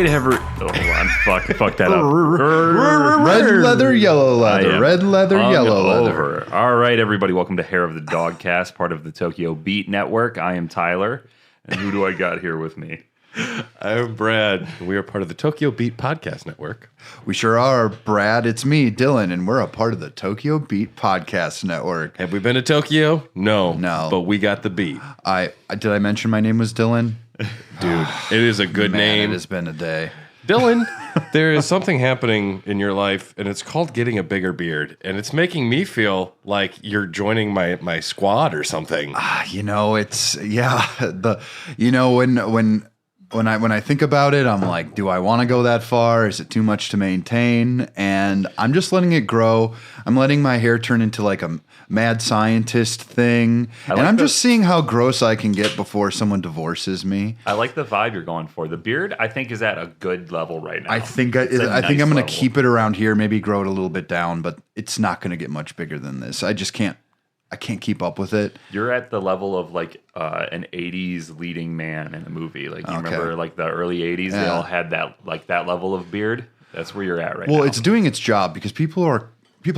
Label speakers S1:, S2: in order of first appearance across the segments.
S1: right, hold on, fuck that up.
S2: Red leather, yellow leather. Red leather, yellow leather.
S1: All right, everybody, welcome to Hair of the Dogcast, part of the Tokyo Beat Network. I am Tyler, and who do I got here with me?
S3: I'm Brad. We are part of the Tokyo Beat Podcast Network.
S2: We sure are, Brad. It's me, Dylan, and we're a part of the Tokyo Beat Podcast Network.
S3: Have we been to Tokyo? No. But we got the beat.
S2: Did I mention my name was Dylan?
S3: Dude, it is a good name.
S2: It has been a day.
S3: Dylan, there is something happening in your life, and it's called getting a bigger beard. And it's making me feel like you're joining my squad or something.
S2: When I think about it, I'm like, do I want to go that far? Is it too much to maintain? And I'm just letting it grow. I'm letting my hair turn into like a mad scientist thing. And I'm just seeing how gross I can get before someone divorces me.
S1: I like the vibe you're going for. The beard, I think, is at a good level right now.
S2: I think I'm going to keep it around here, maybe grow it a little bit down, but it's not going to get much bigger than this. I can't keep up with it.
S1: You're at the level of like an 80s leading man in a movie. Like you remember like the early 80s, they all had that level of beard. That's where you're at right now.
S2: Well, it's doing its job because people are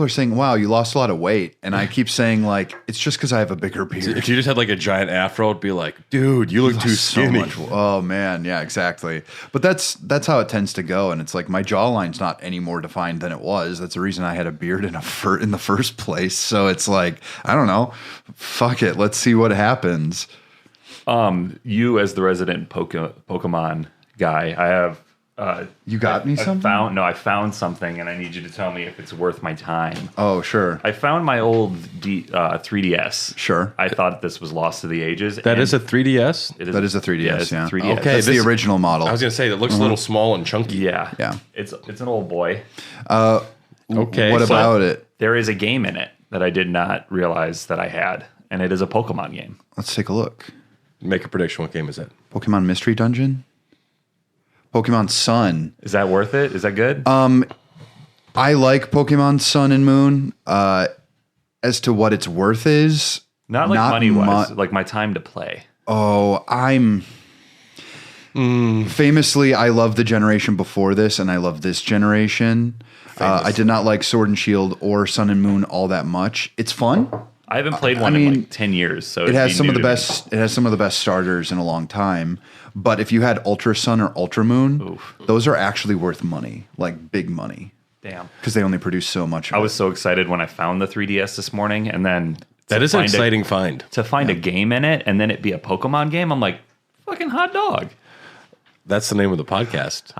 S2: saying, wow, you lost a lot of weight. And I keep saying like, it's just because I have a bigger beard.
S3: If you just had like a giant afro, it'd be like, dude, you look too skinny.
S2: Oh man. Yeah, exactly. But that's how it tends to go. And it's like my jawline's not any more defined than it was. That's the reason I had a beard in the first place. So it's like, I don't know, fuck it. Let's see what happens.
S1: You as the resident Pokemon guy, I have,
S2: you got me something?
S1: I found something, and I need you to tell me if it's worth my time.
S2: Oh, sure.
S1: I found my old 3DS.
S2: Sure.
S1: I thought this was lost to the ages.
S3: That is a 3DS?
S2: That is a 3DS, yeah.
S1: 3DS.
S2: Okay, that's the original model.
S3: I was going to say, it looks a little small and chunky.
S1: Yeah.
S2: Yeah.
S1: It's an old boy.
S3: Okay.
S2: What about it?
S1: There is a game in it that I did not realize that I had, and it is a Pokemon game.
S2: Let's take a look.
S3: Make a prediction. What game is it?
S2: Pokemon Mystery Dungeon? Pokemon Sun.
S1: Is that worth it? Is that good?
S2: I like Pokemon Sun and Moon. As to what its worth is,
S1: not like money-wise, like my time to play.
S2: Oh, famously, I love the generation before this, and I love this generation. I did not like Sword and Shield or Sun and Moon all that much. It's fun.
S1: I haven't played one in like 10 years, so
S2: it has some of the best. It has some of the best starters in a long time. But if you had Ultra Sun or Ultra Moon, those are actually worth money, like big money.
S1: Damn,
S2: because they only produce so much.
S1: I was so excited when I found the 3DS this morning, and then
S3: that is an exciting find
S1: to find a game in it, and then it be a Pokemon game. I'm like, fucking hot dog.
S3: That's the name of the podcast.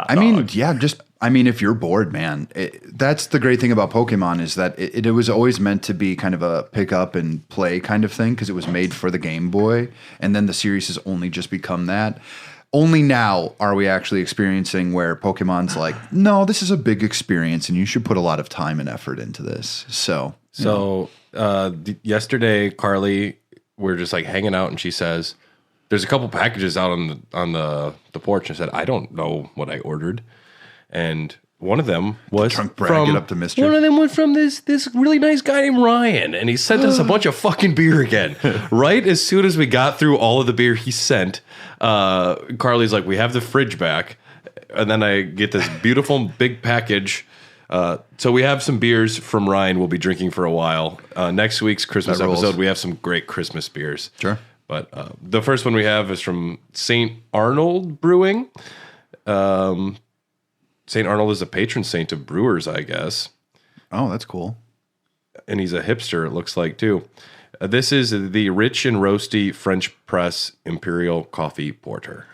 S2: If you're bored, man, that's the great thing about Pokemon is that it was always meant to be kind of a pick up and play kind of thing because it was made for the Game Boy. And then the series has only just become that. Only now are we actually experiencing where Pokemon's like, no, this is a big experience and you should put a lot of time and effort into this.
S3: Yesterday, Carly, we're just like hanging out and she says, there's a couple packages out on the porch. And I said, I don't know what I ordered. And one of them was
S2: from
S3: this really nice guy named Ryan, and he sent us a bunch of fucking beer again. Right as soon as we got through all of the beer he sent, Carly's like, "We have the fridge back," and then I get this beautiful big package. So we have some beers from Ryan. We'll be drinking for a while. Next week's Christmas episode, we have some great Christmas beers.
S2: Sure,
S3: but the first one we have is from St. Arnold Brewing. St. Arnold is a patron saint of brewers, I guess.
S2: Oh, that's cool.
S3: And he's a hipster, it looks like, too. This is the rich and roasty French press Imperial Coffee Porter.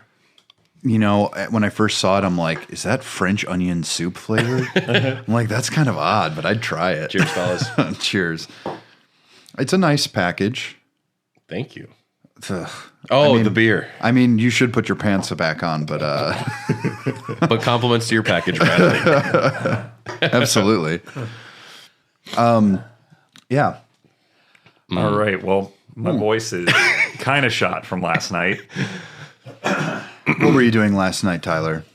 S2: You know, when I first saw it, I'm like, is that French onion soup flavored? I'm like, that's kind of odd, but I'd try it.
S3: Cheers, fellas.
S2: Cheers. It's a nice package.
S3: Thank you. The beer.
S2: I mean, you should put your pants back on, but
S3: but compliments to your package, Brad.
S2: Absolutely. Yeah.
S1: All right. Well, my voice is kind of shot from last night.
S2: What were you doing last night, Tyler?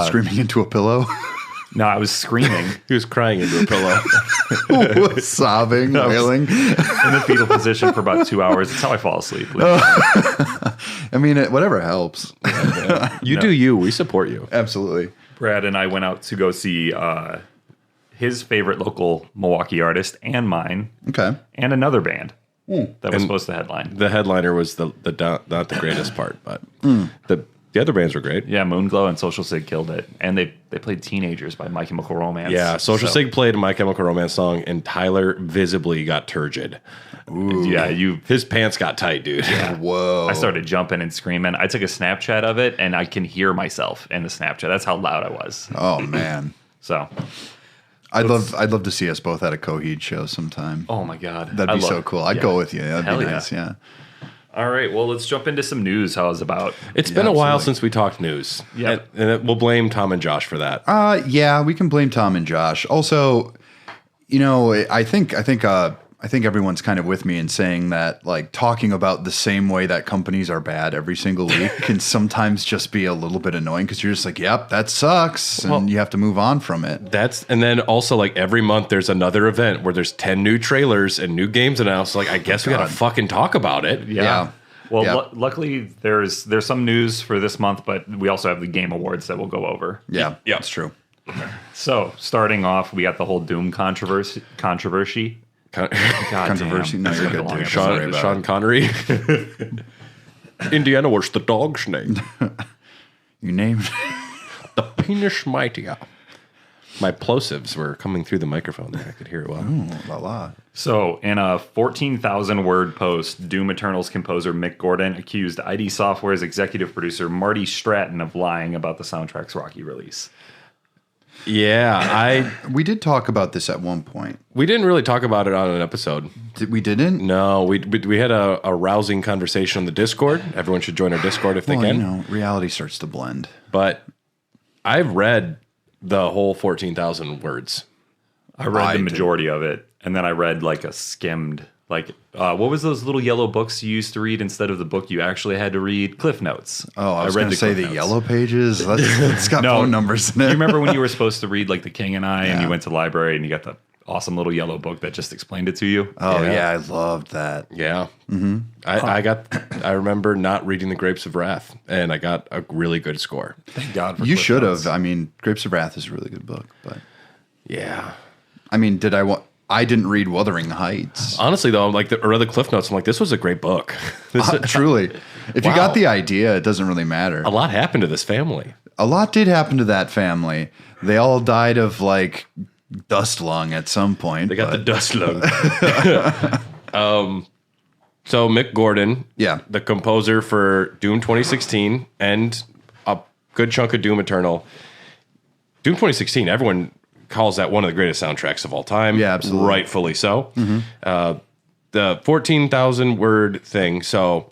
S2: Screaming into a pillow?
S1: No, I was screaming.
S3: He was crying into a pillow.
S2: Sobbing, wailing.
S1: In the fetal position for about 2 hours. It's how I fall asleep.
S2: I mean, whatever helps.
S3: You do you. We support you.
S2: Absolutely.
S1: Brad and I went out to go see his favorite local Milwaukee artist and mine.
S2: Okay.
S1: And another band that was supposed to headline.
S3: The headliner was the not the greatest part, but the other bands were great.
S1: Yeah, Moonglow and Social Sig killed it. And they played Teenagers by My Chemical Romance.
S3: Yeah, Social Sig played a My Chemical Romance song, and Tyler visibly got turgid.
S1: Ooh. Yeah,
S3: his pants got tight, dude.
S1: Yeah.
S2: Whoa.
S1: I started jumping and screaming. I took a Snapchat of it, and I can hear myself in the Snapchat. That's how loud I was.
S2: Oh, man.
S1: So...
S2: I'd love to see us both at a Coheed show sometime.
S1: Oh, my God.
S2: That'd be so cool. I'd go with you. That'd
S1: Hell
S2: be nice, yeah.
S1: All right, well, let's jump into some news. How's about?
S3: It's been a while since we talked news.
S1: Yeah.
S3: And we'll blame Tom and Josh for that.
S2: Yeah, we can blame Tom and Josh. Also, I think everyone's kind of with me in saying that, like, talking about the same way that companies are bad every single week can sometimes just be a little bit annoying because you're just like, yep, that sucks, and you have to move on from it.
S3: And then also, like, every month there's another event where there's 10 new trailers and new games announced. Like, I guess we gotta fucking talk about it.
S1: Yeah. Well, luckily there's some news for this month, but we also have the Game Awards that we'll go over.
S2: Yeah, that's true.
S1: So starting off, we got the whole Doom controversy.
S2: Controversy.
S1: Damn.
S2: No, you're good, dude.
S3: Sean Connery. Indiana, what's the dog's name?
S2: You named
S3: The Penis Mightier. My plosives were coming through the microphone there. I could hear it well.
S2: la la.
S1: So, in a 14,000-word post, Doom Eternal's composer Mick Gordon accused ID Software's executive producer Marty Stratton of lying about the soundtrack's Rocky release.
S3: Yeah,
S2: we did talk about this at one point.
S3: We didn't really talk about it on an episode.
S2: We didn't?
S3: No, we had a rousing conversation on the Discord. Everyone should join our Discord if they can.
S2: Reality starts to blend.
S3: But I've read the whole 14,000 words.
S1: I read the majority of it, and then I read like a skimmed, like, what was those little yellow books you used to read instead of the book you actually had to read? Cliff Notes.
S2: Oh, I was going to say the yellow pages. It's got phone numbers in it.
S1: You remember when you were supposed to read like The King and I, and you went to the library and you got the awesome little yellow book that just explained it to you?
S2: Oh, yeah, I loved that.
S3: Yeah. Mm-hmm. I remember not reading The Grapes of Wrath, and I got a really good score.
S1: Thank God for
S2: You
S1: Cliff
S2: should
S1: Notes.
S2: have. I mean, Grapes of Wrath is a really good book, but...
S3: Yeah.
S2: I mean, I didn't read Wuthering Heights.
S3: Honestly, though, like or the Cliff Notes, I'm like, this was a great book.
S2: Truly. If you got the idea, it doesn't really matter.
S3: A lot happened to this family.
S2: A lot did happen to that family. They all died of, like, dust lung at some point.
S3: They got the dust lung. So Mick Gordon, the composer for Doom 2016 and a good chunk of Doom Eternal. Doom 2016, everyone calls that one of the greatest soundtracks of all time.
S2: Yeah, absolutely.
S3: Rightfully so. Mm-hmm. The 14,000 word thing. So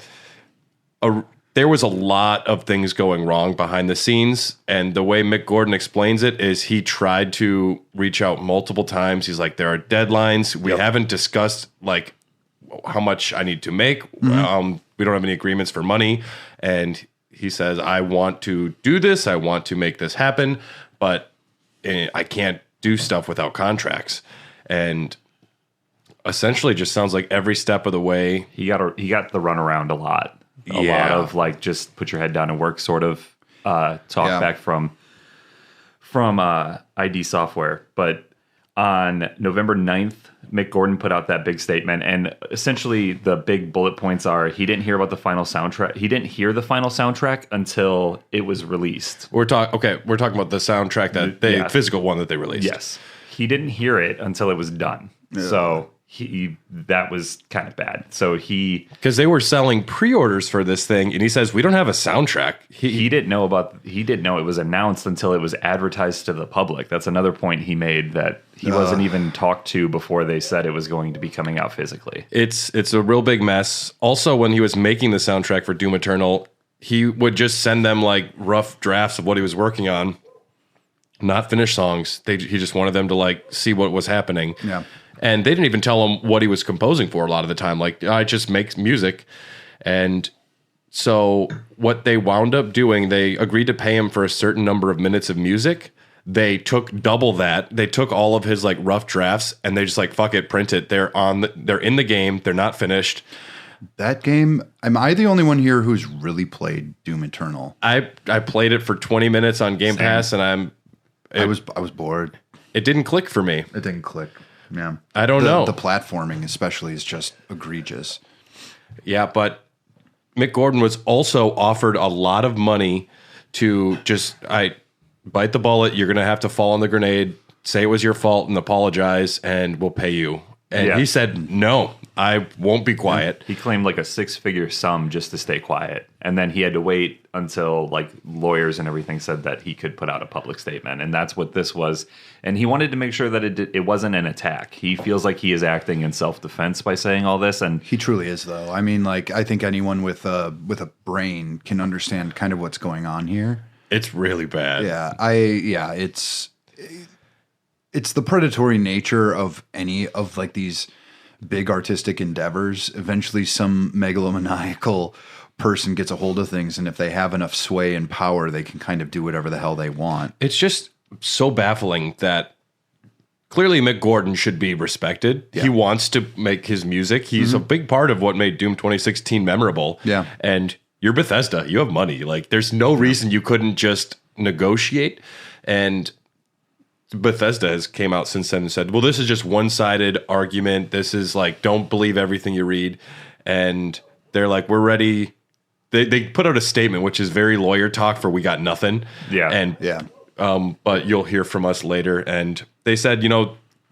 S3: there was a lot of things going wrong behind the scenes. And the way Mick Gordon explains it is he tried to reach out multiple times. He's like, there are deadlines. We haven't discussed like how much I need to make. Mm-hmm. We don't have any agreements for money. And he says, I want to do this. I want to make this happen. But I can't do stuff without contracts. And essentially just sounds like every step of the way
S1: he got the runaround a lot. A lot of like just put your head down and work sort of talk back from ID Software. But on November 9th, Mick Gordon put out that big statement, and essentially the big bullet points are he didn't hear about the final soundtrack. He didn't hear the final soundtrack until it was released.
S3: We're talking about the soundtrack that physical one that they released.
S1: Yes. He didn't hear it until it was done. Yeah. So that was kind of bad. So
S3: because they were selling pre-orders for this thing, and he says we don't have a soundtrack.
S1: He didn't know it was announced until it was advertised to the public. That's another point he made, that he wasn't even talked to before they said it was going to be coming out physically.
S3: It's a real big mess. Also, when he was making the soundtrack for Doom Eternal, he would just send them like rough drafts of what he was working on, not finished songs. He just wanted them to like see what was happening.
S2: Yeah.
S3: And they didn't even tell him what he was composing for a lot of the time. Like, I just make music. And so what they wound up doing, they agreed to pay him for a certain number of minutes of music. They took double that. They took all of his like rough drafts and they just like, fuck it, print it. They're in the game. They're not finished.
S2: That game, am I the only one here who's really played Doom Eternal?
S3: I played it for 20 minutes on Game Pass, and I'm
S2: I was bored.
S3: It didn't click for me.
S2: It didn't click. Yeah.
S3: I don't know.
S2: The platforming especially is just egregious.
S3: Yeah, but Mick Gordon was also offered a lot of money to just bite the bullet. You're going to have to fall on the grenade, say it was your fault and apologize, and we'll pay you. And he said, no, I won't be quiet.
S1: He claimed like a 6-figure sum just to stay quiet. And then he had to wait until like lawyers and everything said that he could put out a public statement. And that's what this was. And he wanted to make sure that it wasn't an attack. He feels like he is acting in self-defense by saying all this. And
S2: he truly is, though. I mean, like, I think anyone with a brain can understand kind of what's going on here.
S3: It's really bad.
S2: Yeah, it's the predatory nature of any of like these big artistic endeavors. Eventually some megalomaniacal person gets a hold of things, and if they have enough sway and power, they can kind of do whatever the hell they want.
S3: It's just so baffling that clearly Mick Gordon should be respected. Yeah. He wants to make his music. He's a big part of what made Doom 2016 memorable.
S2: Yeah.
S3: And you're Bethesda. You have money. Like, there's no reason you couldn't just negotiate. And Bethesda has came out since then and said, well, this is just one-sided argument. This is like, don't believe everything you read. And they're like, we're ready. They put out a statement, which is very lawyer talk for we got nothing.
S1: Yeah.
S3: And but you'll hear from us later. And they said,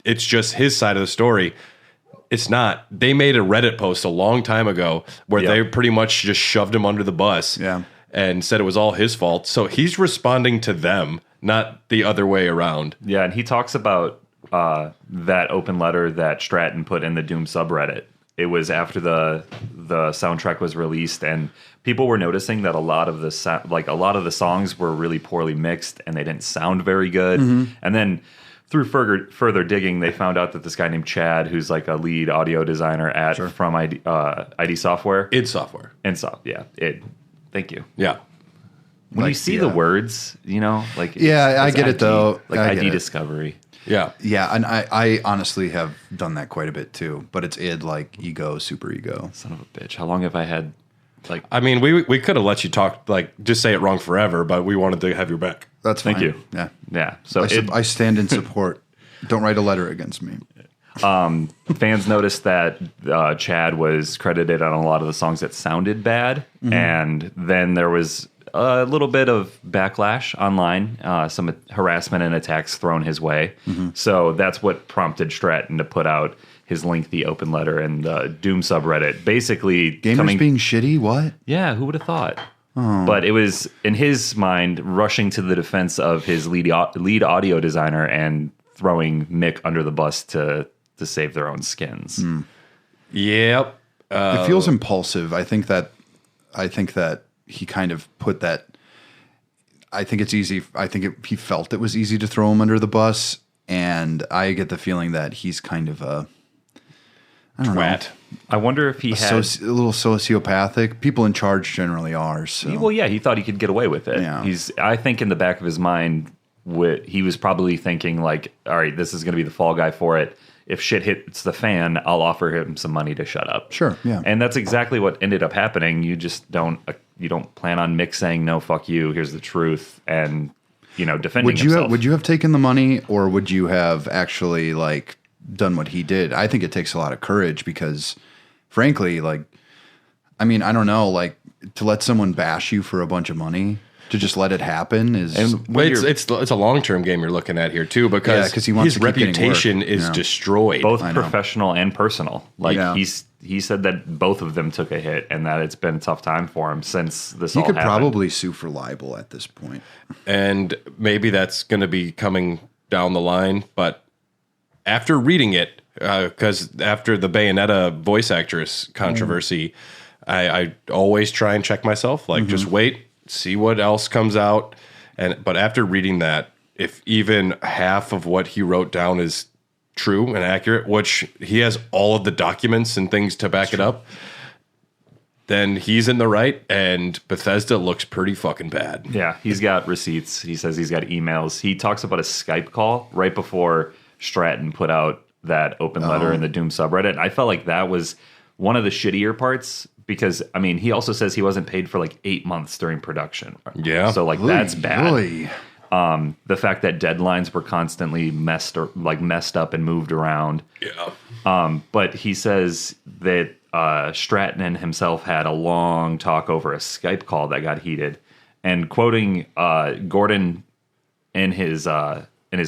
S3: it's just his side of the story. It's not. They made a Reddit post a long time ago where they pretty much just shoved him under the bus and said it was all his fault. So he's responding to them, not the other way around.
S1: Yeah, and he talks about that open letter that Stratton put in the Doom subreddit. It was after the soundtrack was released, and people were noticing that a lot of the songs were really poorly mixed, and they didn't sound very good. And then through further digging, they found out that this guy named Chad, who's like a lead audio designer from ID Software, Thank you.
S3: Yeah.
S1: When you see the words, like
S2: I get it though.
S1: Like ID Discovery.
S3: Yeah.
S2: Yeah, and I honestly have done that quite a bit too. But it's id like ego, super ego.
S1: Son of a bitch. How long have I had? Like,
S3: I mean, we could have let you talk, like, just say it wrong forever, but we wanted to have your back.
S2: That's fine.
S1: Thank you.
S2: Yeah.
S1: So
S2: I stand in support. Don't write a letter against me.
S1: Fans noticed that Chad was credited on a lot of the songs that sounded bad, and then there was a little bit of backlash online, some harassment and attacks thrown his way. So that's what prompted Stratton to put out his lengthy open letter in the Doom subreddit. Basically,
S2: gamers being shitty. What?
S1: Yeah, who would have thought? But it was, in his mind, rushing to the defense of his lead audio designer and throwing Mick under the bus to save their own skins.
S3: Yep.
S2: It feels impulsive. I think that he kind of put that. I think it's easy. He felt it was easy to throw him under the bus, and I get the feeling that he's kind of a
S3: twat.
S1: I wonder if he had
S2: a little sociopathic. People in charge generally are. So.
S1: Well, yeah, he thought he could get away with it.
S2: Yeah.
S1: I think in the back of his mind, he was probably thinking like, all right, this is going to be the fall guy for it. If shit hits the fan, I'll offer him some money to shut up.
S2: Sure, yeah.
S1: And that's exactly what ended up happening. You just don't plan on Mick saying, no, fuck you, here's the truth, and, defending himself.
S2: Would you have taken the money, or would you have actually, like, done what he did? I think it takes a lot of courage because, frankly, like, I mean, I don't know, like, to let someone bash you for a bunch of money, to just let it happen is...
S3: It's a long-term game you're looking at here, too, because
S2: he wants
S3: his reputation is destroyed.
S1: Both professional and personal. Like, he said that both of them took a hit and that it's been a tough time for him since this all happened.
S2: He could probably sue for libel at this point.
S3: And maybe that's going to be coming down the line, but after reading it, because after the Bayonetta voice actress controversy, I always try and check myself, like, just wait, see what else comes out. But after reading that, if even half of what he wrote down is true and accurate, which he has all of the documents and things to back it up, then he's in the right, and Bethesda looks pretty fucking bad.
S1: Yeah, he's got receipts. He says he's got emails. He talks about a Skype call right before Stratton put out that open letter in the Doom subreddit. And I felt like that was one of the shittier parts because, I mean, he also says he wasn't paid for like 8 months during production.
S3: Yeah.
S1: So, like, that's bad.
S2: Really?
S1: The fact that deadlines were constantly messed up and moved around.
S3: Yeah.
S1: But he says that Stratton and himself had a long talk over a Skype call that got heated. And quoting Gordon in his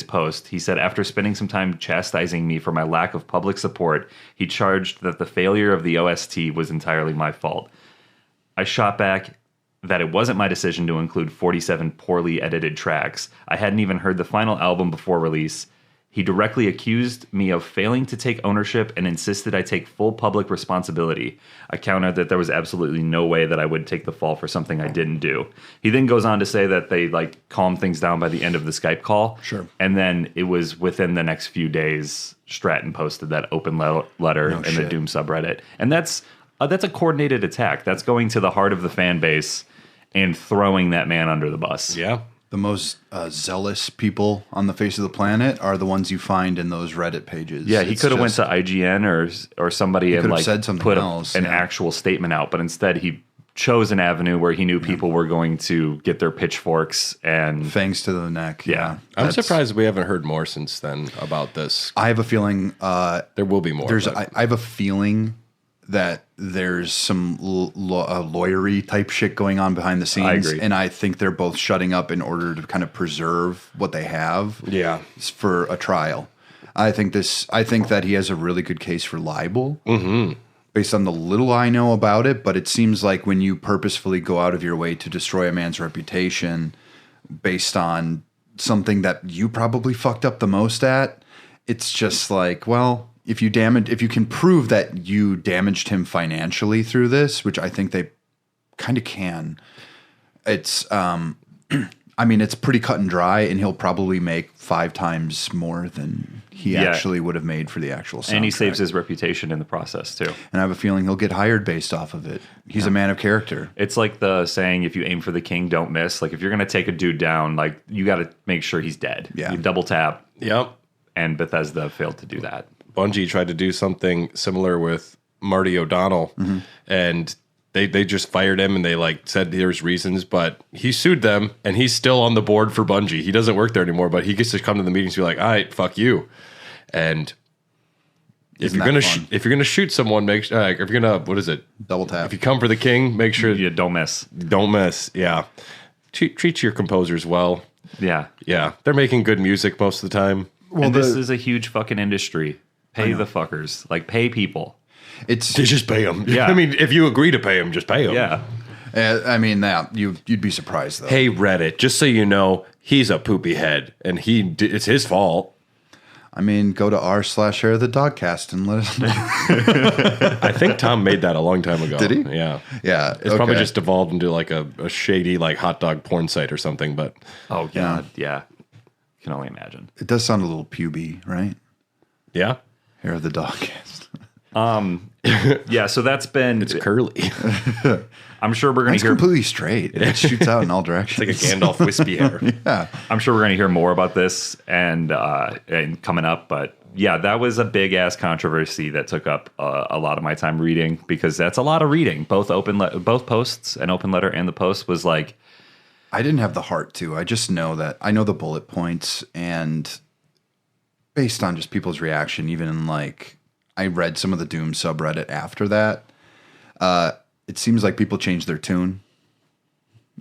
S1: post, he said, after spending some time chastising me for my lack of public support, he charged that the failure of the OST was entirely my fault. I shot back that it wasn't my decision to include 47 poorly edited tracks. I hadn't even heard the final album before release. He directly accused me of failing to take ownership and insisted I take full public responsibility. I countered that there was absolutely no way that I would take the fall for something I didn't do. He then goes on to say that they calmed things down by the end of the Skype call.
S2: Sure.
S1: And then it was within the next few days, Stratton posted that open letter in the Doom subreddit. And that's a coordinated attack. That's going to the heart of the fan base and throwing that man under the bus.
S3: Yeah.
S2: The most zealous people on the face of the planet are the ones you find in those Reddit pages.
S1: Yeah, he could have went to IGN or somebody and
S2: said something
S1: put
S2: else,
S1: an actual statement out, but instead he chose an avenue where he knew people were going to get their pitchforks and
S2: fangs to the neck.
S1: Yeah.
S3: I'm surprised we haven't heard more since then about this.
S2: I have a feeling
S3: there will be more.
S2: I have a feeling that there's some lawyery type shit going on behind the scenes.
S1: I agree.
S2: And I think they're both shutting up in order to kind of preserve what they have for a trial. I think that he has a really good case for libel based on the little I know about it. But it seems like when you purposefully go out of your way to destroy a man's reputation based on something that you probably fucked up the most at, it's just like, well, if you can prove that you damaged him financially through this, which I think they kind of can, it's, it's pretty cut and dry, and he'll probably make 5 times more than he actually would have made for the actual soundtrack.
S1: And he saves his reputation in the process too.
S2: And I have a feeling he'll get hired based off of it. He's a man of character.
S1: It's like the saying, if you aim for the king, don't miss. Like if you're going to take a dude down, you got to make sure he's dead.
S2: Yeah.
S1: You double tap.
S3: Yep.
S1: And Bethesda failed to do that.
S3: Bungie tried to do something similar with Marty O'Donnell, and they just fired him, and they said there's reasons, but he sued them, and he's still on the board for Bungie. He doesn't work there anymore, but he gets to come to the meetings and be like, all right, fuck you. And if you're gonna shoot someone, make sure if you're gonna
S2: Double tap.
S3: If you come for the king, make sure
S1: You don't miss.
S3: Don't miss. Yeah, treat your composers well.
S1: Yeah.
S3: Yeah, they're making good music most of the time.
S1: Well, and this is a huge fucking industry. Pay the fuckers. Pay people.
S3: They just pay them.
S1: Yeah.
S3: I mean, if you agree to pay them, just pay them.
S1: Yeah.
S2: You'd be surprised though.
S3: Hey, Reddit, just so you know, he's a poopy head, and it's his fault.
S2: I mean, go to r/share the Dogcast and let us know.
S3: I think Tom made that a long time ago.
S2: Did he?
S3: Yeah.
S2: Yeah.
S3: It's probably just evolved into a shady hot dog porn site or something, but
S1: Oh, God. Yeah. Can only imagine.
S2: It does sound a little puby, right?
S3: yeah.
S2: Hair of the Dogcast.
S1: Yeah, so that's been...
S3: It's curly.
S1: I'm sure we're going
S2: It's
S1: to hear...
S2: completely straight. It shoots out in all directions.
S3: Like a Gandalf wispy hair.
S2: Yeah.
S1: I'm sure we're going to hear more about this and coming up, but yeah, that was a big ass controversy that took up a lot of my time reading, because that's a lot of reading. Both posts, an open letter and the post was
S2: I didn't have the heart to. I just know that I know the bullet points, and based on just people's reaction, even in I read some of the Doom subreddit after that. It seems like people changed their tune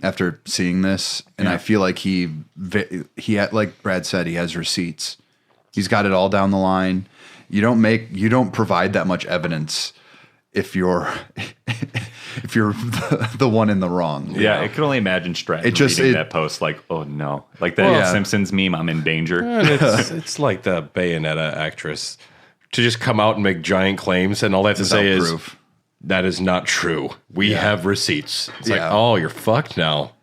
S2: after seeing this, and I feel like he had, like Brad said, he has receipts. He's got it all down the line. You don't provide that much evidence if you're the one in the wrong.
S1: Yeah, I could only imagine Stratton reading that post oh no. Like that Simpsons meme, I'm in danger.
S3: And it's like the Bayonetta actress to just come out and make giant claims, and all they have to say is, that is not true. We have receipts. It's oh, you're fucked now.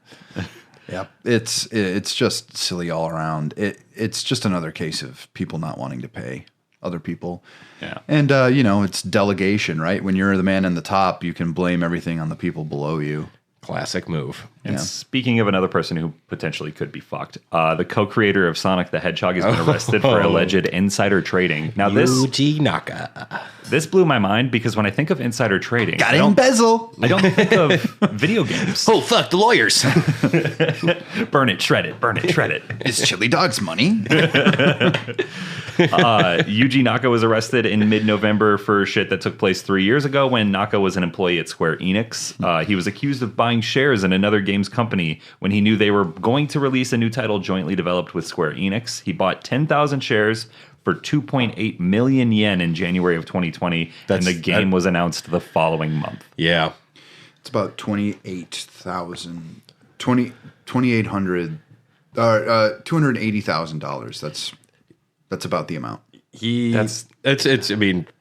S2: Yep. It's just silly all around. It's just another case of people not wanting to pay other people.
S1: Yeah.
S2: And, it's delegation, right? When you're the man in the top, you can blame everything on the people below you.
S3: Classic move.
S1: And speaking of another person who potentially could be fucked, the co-creator of Sonic the Hedgehog has been arrested for alleged insider trading. Now
S3: Yuji Naka.
S1: this blew my mind because when I think of insider trading,
S2: Got to embezzle.
S1: I don't think of video games.
S3: Oh, fuck, the lawyers.
S1: Burn it, shred it, burn it, shred it.
S2: It's Chili Dog's money.
S1: Yuji Naka was arrested in mid-November for shit that took place 3 years ago when Naka was an employee at Square Enix. He was accused of buying shares in another games company when he knew they were going to release a new title jointly developed with Square Enix. He bought 10,000 shares for 2.8 million yen in January of 2020, and the game was announced the following month.
S3: Yeah.
S2: It's about $2,800, $280,000. That's about the amount.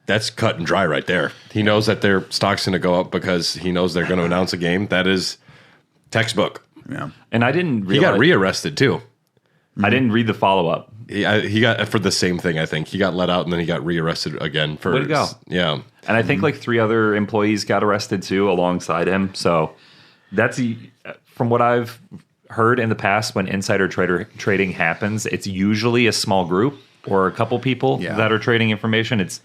S3: That's cut and dry right there. He knows that their stock's going to go up because he knows they're going to announce a game. That is textbook.
S2: Yeah.
S1: And I didn't realize...
S3: He got rearrested, too.
S1: I didn't read the follow-up.
S3: He got for the same thing, I think. He got let out and then he got rearrested again.
S1: Way to go.
S3: Yeah.
S1: And I think like 3 other employees got arrested, too, alongside him. So that's... From what I've heard in the past, when insider trading happens, it's usually a small group or a couple people that are trading information. It's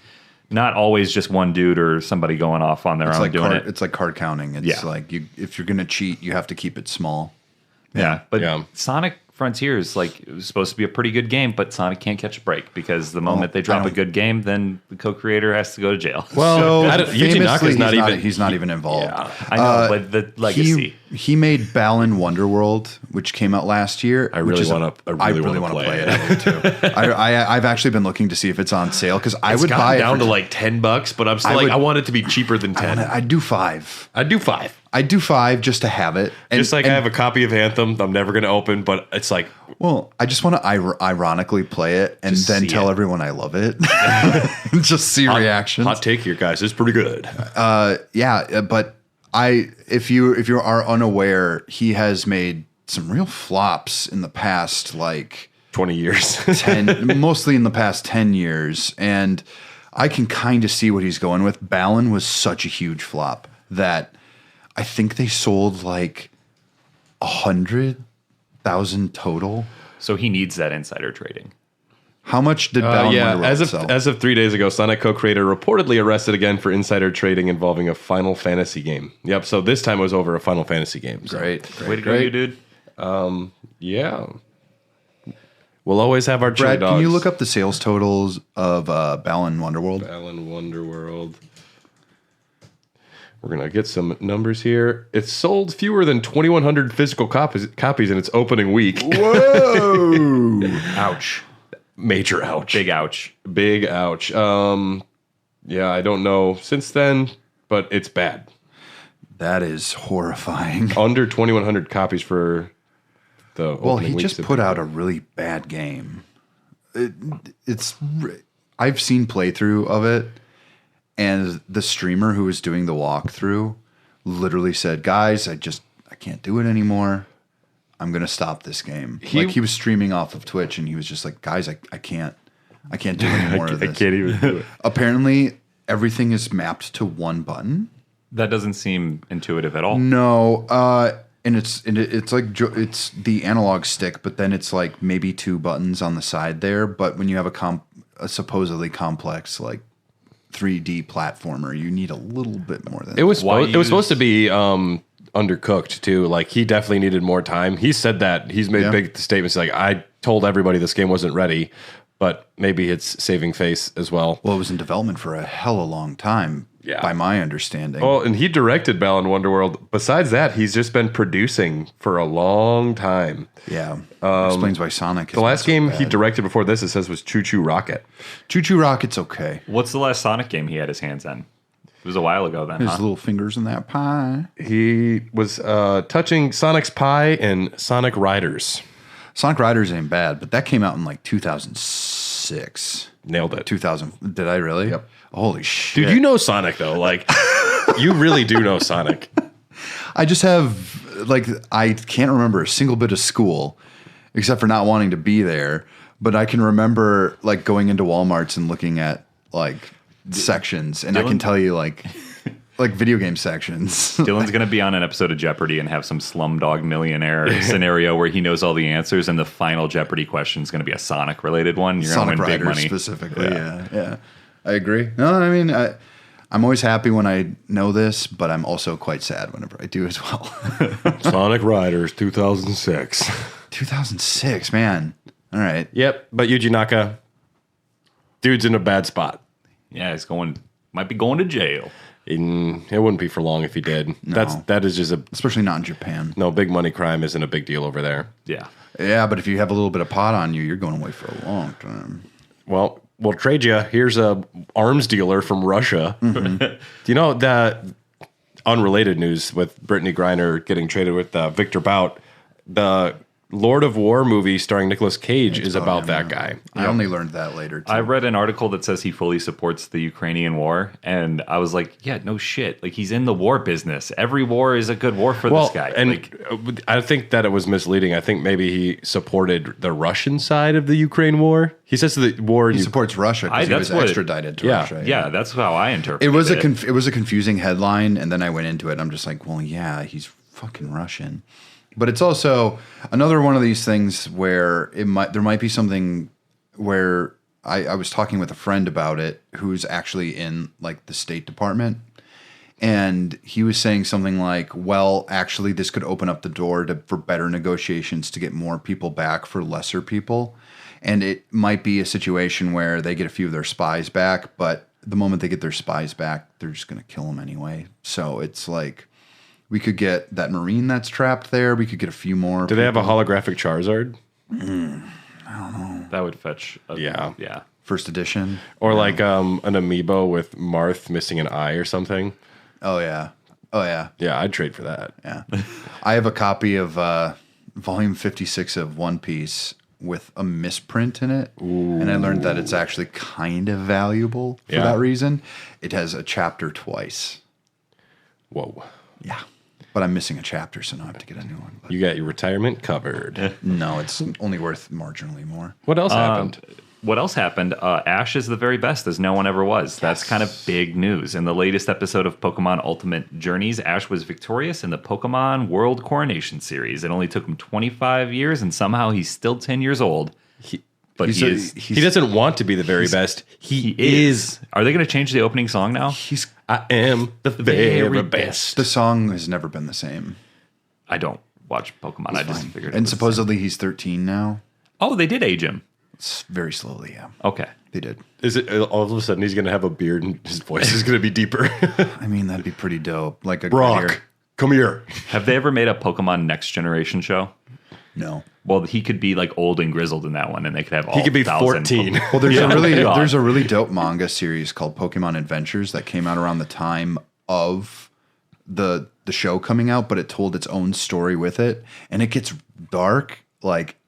S1: not always just one dude or somebody going off on their own doing it.
S2: It's like card counting. It's like if you're going to cheat, you have to keep it small.
S1: Yeah. But Sonic Frontiers, like, it was supposed to be a pretty good game, but Sonic can't catch a break because the moment they drop a good game, then the co-creator has to go to jail.
S3: Well, Yuji Naka's
S2: he's not even involved.
S1: Yeah, I know, but the legacy.
S2: He made Balan Wonderworld, which came out last year.
S3: I really want to play it.
S2: I do too. I've actually been looking to see if it's on sale because I would buy it
S3: down to like $10, but I'm still I want it to be cheaper than 10.
S2: I'd do 5.
S3: I'd do 5.
S2: I'd do 5 just to have it.
S3: I have a copy of Anthem I'm never going to open, but it's like...
S2: Well, I just want to ironically play it and then tell everyone I love it. Just see reactions.
S3: Hot take here, guys. It's pretty good.
S2: But if you are unaware, he has made some real flops in the past, like
S3: 20 years,
S2: mostly in the past 10 years. And I can kind of see what he's going with. Balan was such a huge flop that I think they sold like 100,000 total.
S1: So he needs that insider trading.
S2: How much did Balan Wonderworld sell?
S3: As of 3 days ago, Sonic co-creator reportedly arrested again for insider trading involving a Final Fantasy game. Yep, so this time it was over a Final Fantasy game. So.
S2: Great.
S1: Way to go, you dude.
S3: Yeah. We'll always have our chili
S2: Brad,
S3: dogs.
S2: can you look up the sales totals of Balan Wonderworld?
S3: Balan Wonderworld. We're going to get some numbers here. It sold fewer than 2,100 physical copies in its opening week.
S2: Whoa!
S1: Ouch.
S3: Major ouch.
S1: Big ouch.
S3: Big ouch. Yeah, I don't know since then, but it's bad.
S2: That is horrifying.
S3: Under 2,100 copies for the opening
S2: Well, he
S3: weeks
S2: just
S3: of
S2: put
S3: the
S2: out
S3: year.
S2: a really bad game. I've seen playthrough of it, and the streamer who was doing the walkthrough literally said, "Guys, I can't do it anymore. I'm gonna stop this game." He was streaming off of Twitch, and he was just like, "Guys, I can't do any more of this.
S3: I can't even do it.
S2: Apparently, everything is mapped to one button.
S1: That doesn't seem intuitive at all.
S2: No, and it's the analog stick, but then it's like maybe 2 buttons on the side there. But when you have a supposedly complex like 3D platformer, you need a little bit more than
S3: It was supposed to be undercooked too. Like he definitely needed more time. He said that. He's made big statements like, I told everybody this game wasn't ready, but maybe it's saving face as well.
S2: Well, it was in development for a hella long time, by my understanding.
S3: Oh, and he directed Balan Wonderworld. Besides that, he's just been producing for a long time.
S2: Yeah. Explains why Sonic.
S3: The last game he directed before this, it says, was Choo Choo Rocket.
S2: Choo Choo Rocket's okay.
S1: What's the last Sonic game he had his hands in? It was a while ago then,
S2: His little fingers in that pie.
S3: He was touching Sonic's Pie and Sonic Riders.
S2: Sonic Riders ain't bad, but that came out in like 2006.
S3: Nailed it.
S2: 2000. Did I really?
S3: Yep.
S2: Holy shit.
S3: Dude, you know Sonic, though. Like, you really do know Sonic.
S2: I just have, like, I can't remember a single bit of school except for not wanting to be there. But I can remember, like, going into Walmarts and looking at, like, sections. And I can tell you, like, like video game sections.
S1: Dylan's going to be on an episode of Jeopardy and have some Slumdog Millionaire scenario where he knows all the answers, and the final Jeopardy question is going to be a Sonic related one. You're going to win big money
S2: specifically. Yeah. I agree. No, I mean, I'm always happy when I know this, but I'm also quite sad whenever I do as well.
S3: Sonic Riders 2006.
S2: 2006, man. All right.
S3: Yep, but Yuji Naka, dude's in a bad spot.
S1: Yeah, might be going to jail.
S3: It wouldn't be for long if he did.
S2: No.
S3: That is just
S2: especially not in Japan.
S3: No, big money crime isn't a big deal over there.
S1: Yeah.
S2: Yeah, but if you have a little bit of pot on you, you're going away for a long time.
S3: Well, we'll trade you. Here's a arms dealer from Russia.
S2: Mm-hmm.
S3: Do you know that unrelated news with Brittany Griner getting traded with Victor Bout? The Lord of War movie starring Nicolas Cage is about that guy.
S2: I only learned that later, too.
S1: I read an article that says he fully supports the Ukrainian war, and I was like, yeah, no shit. Like, he's in the war business. Every war is a good war for this guy.
S3: And I think that it was misleading. I think maybe he supported the Russian side of the Ukraine war. He says the war...
S2: He supports Russia because he was extradited to Russia.
S1: Yeah, that's how I interpret
S2: it.
S1: It
S2: was a confusing headline, and then I went into it, and I'm just like, well, yeah, he's fucking Russian. But it's also another one of these things where there might be something where I was talking with a friend about it who's actually in like the State Department, and he was saying something like, well, actually this could open up the door for better negotiations to get more people back for lesser people. And it might be a situation where they get a few of their spies back, but the moment they get their spies back, they're just going to kill them anyway. So it's like, we could get that Marine that's trapped there. We could get a few more.
S3: Do they have a holographic Charizard?
S2: I don't know.
S1: That would fetch. Yeah.
S2: First edition.
S3: Or like an amiibo with Marth missing an eye or something.
S2: Oh, yeah.
S3: Yeah, I'd trade for that.
S2: Yeah. I have a copy of Volume 56 of One Piece with a misprint in it. Ooh. And I learned that it's actually kind of valuable for that reason. It has a chapter twice.
S3: Whoa.
S2: Yeah. But I'm missing a chapter, so now I have to get a new one. But
S3: you got your retirement covered.
S2: No, it's only worth marginally more.
S3: What else happened?
S1: Ash is the very best as no one ever was. Yes. That's kind of big news. In the latest episode of Pokemon Ultimate Journeys, Ash was victorious in the Pokemon World Coronation Series. It only took him 25 years, and somehow he's still 10 years old.
S3: He doesn't want to be the very best. He is.
S1: Are they going to change the opening song now?
S3: I am the very best.
S2: The song has never been the same.
S1: I don't watch Pokemon. I just figured.
S2: And supposedly he's 13 now.
S1: Oh, they did age him.
S2: It's very slowly, yeah.
S1: Okay.
S2: They did.
S3: Is it all of a sudden he's going to have a beard and his voice is going to be deeper?
S2: I mean, that'd be pretty dope. Like a
S3: Brock, come here.
S1: Have they ever made a Pokemon Next Generation show?
S2: No.
S1: Well, he could be like old and grizzled in that one, and they could have all.
S3: He could be 14.
S2: Well, there's a really dope manga series called Pokemon Adventures that came out around the time of the show coming out, but it told its own story with it, and it gets dark.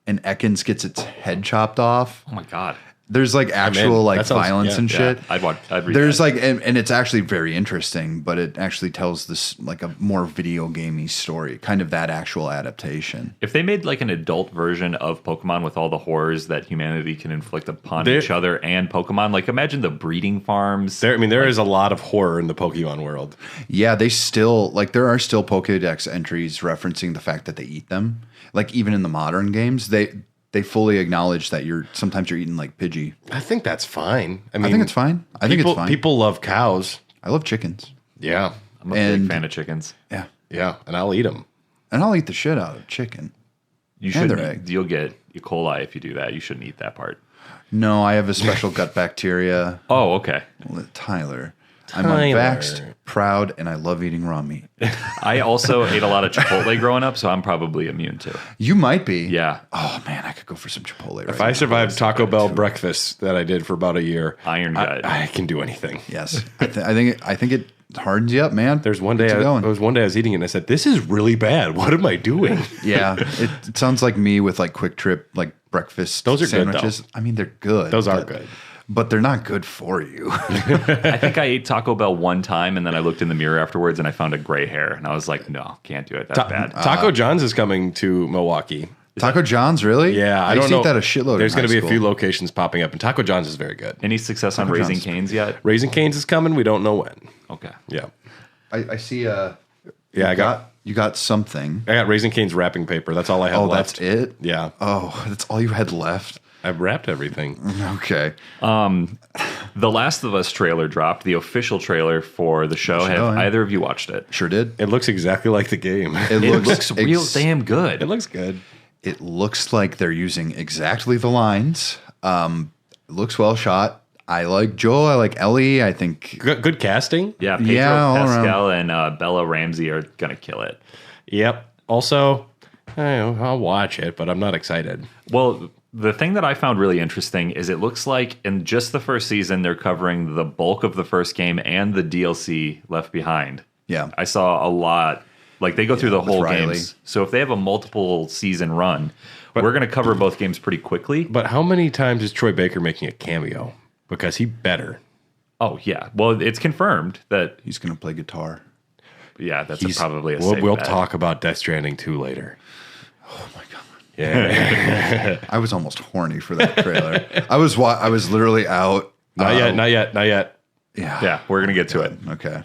S2: And Ekans gets its head chopped off.
S1: Oh my god.
S2: There's like actual violence and shit.
S1: I'd read
S2: There's
S1: that.
S2: and it's actually very interesting, but it actually tells this like a more video gamey story, kind of that actual adaptation.
S1: If they made like an adult version of Pokemon with all the horrors that humanity can inflict upon each other and Pokemon, like imagine the breeding farms.
S3: There is a lot of horror in the Pokemon world.
S2: Yeah, there are still Pokédex entries referencing the fact that they eat them. Like even in the modern games, they fully acknowledge that sometimes you're eating like Pidgey.
S3: I think that's fine. I
S2: think it's fine. I think it's fine.
S3: People love cows.
S2: I love chickens.
S3: Yeah.
S1: I'm a big fan of chickens.
S2: Yeah.
S3: Yeah, and I'll eat them.
S2: And I'll eat the shit out of chicken.
S1: You'll get E. coli if you do that. You shouldn't eat that part.
S2: No, I have a special gut bacteria.
S1: Oh, okay.
S2: Tyler. I'm unvaxxed, proud, and I love eating raw meat.
S1: I also ate a lot of Chipotle growing up, so I'm probably immune to it.
S2: You might be.
S1: Yeah.
S2: Oh, man, I could go for some Chipotle
S3: If I survived Taco Bell breakfast that I did for about a year,
S1: iron gut.
S3: I can do anything.
S2: Yes. I think it hardens you up, man.
S3: There's one day I was eating it and I said, this is really bad. What am I doing?
S2: Yeah. It sounds like me with like Quick Trip, like breakfast
S3: Those are
S2: sandwiches.
S3: good, though.
S2: I mean, they're good.
S3: Those are good.
S2: But they're not good for you.
S1: I think I ate Taco Bell one time, and then I looked in the mirror afterwards, and I found a gray hair, and I was like, "No, can't do it. That's bad."
S3: Taco John's is coming to Milwaukee.
S2: Taco John's, really?
S3: Yeah,
S2: I don't know. That a shitload.
S3: There's going to be a few locations popping up, and Taco John's is very good.
S1: Any success on Raising Cane's yet?
S3: Raising Cane's is coming. We don't know when.
S1: Okay.
S3: Yeah.
S2: I see you got something.
S3: I got Raising Cane's wrapping paper. That's all I have left.
S2: That's it?
S3: Yeah.
S2: Oh, that's all you had left?
S3: I've wrapped everything.
S2: Okay.
S1: The Last of Us trailer dropped, the official trailer for the show. Have either of you watched it?
S2: Sure did.
S3: It looks exactly like the game.
S1: It looks real damn good.
S3: It looks good.
S2: It looks like they're using exactly the lines. It looks well shot. I like Joel. I like Ellie. I think
S3: Good casting.
S1: Yeah, Pedro Pascal and Bella Ramsey are going to kill it.
S3: Yep. Also, I'll watch it, but I'm not excited.
S1: Well, the thing that I found really interesting is it looks like in just the first season, they're covering the bulk of the first game and the DLC Left Behind.
S2: Yeah.
S1: I saw a lot. Like, they go through the whole
S2: Riley.
S1: games. So if they have a multiple season run, we're going to cover both games pretty quickly.
S3: But how many times is Troy Baker making a cameo? Because he better.
S1: Oh, yeah. Well, it's confirmed that,
S2: he's going to play guitar.
S1: yeah, that's probably a safe
S3: We'll
S1: bet.
S3: talk about Death Stranding 2 later.
S2: Oh my god.
S3: Yeah.
S2: I was almost horny for that trailer. I was literally out.
S3: Not yet.
S2: Yeah.
S1: Yeah, we're going to get to it.
S2: Okay.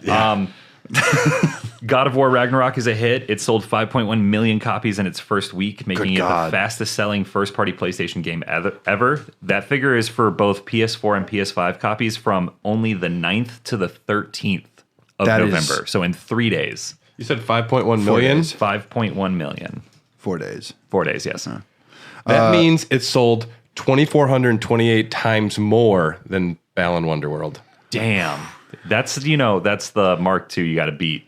S1: God of War Ragnarok is a hit. It sold 5.1 million copies in its first week, making it
S2: God.
S1: the fastest selling first party PlayStation game ever. That figure is for both PS4 and PS5 copies from only the 9th to the 13th of
S2: That
S1: November.
S2: is-
S1: So in 3 days,
S3: You said 5.1 million?
S2: days.
S1: 5.1 million.
S2: 4 days.
S1: 4 days, yes.
S3: That means it sold 2,428 times more than Balan Wonderworld.
S1: Damn. That's the Mark II you got to beat.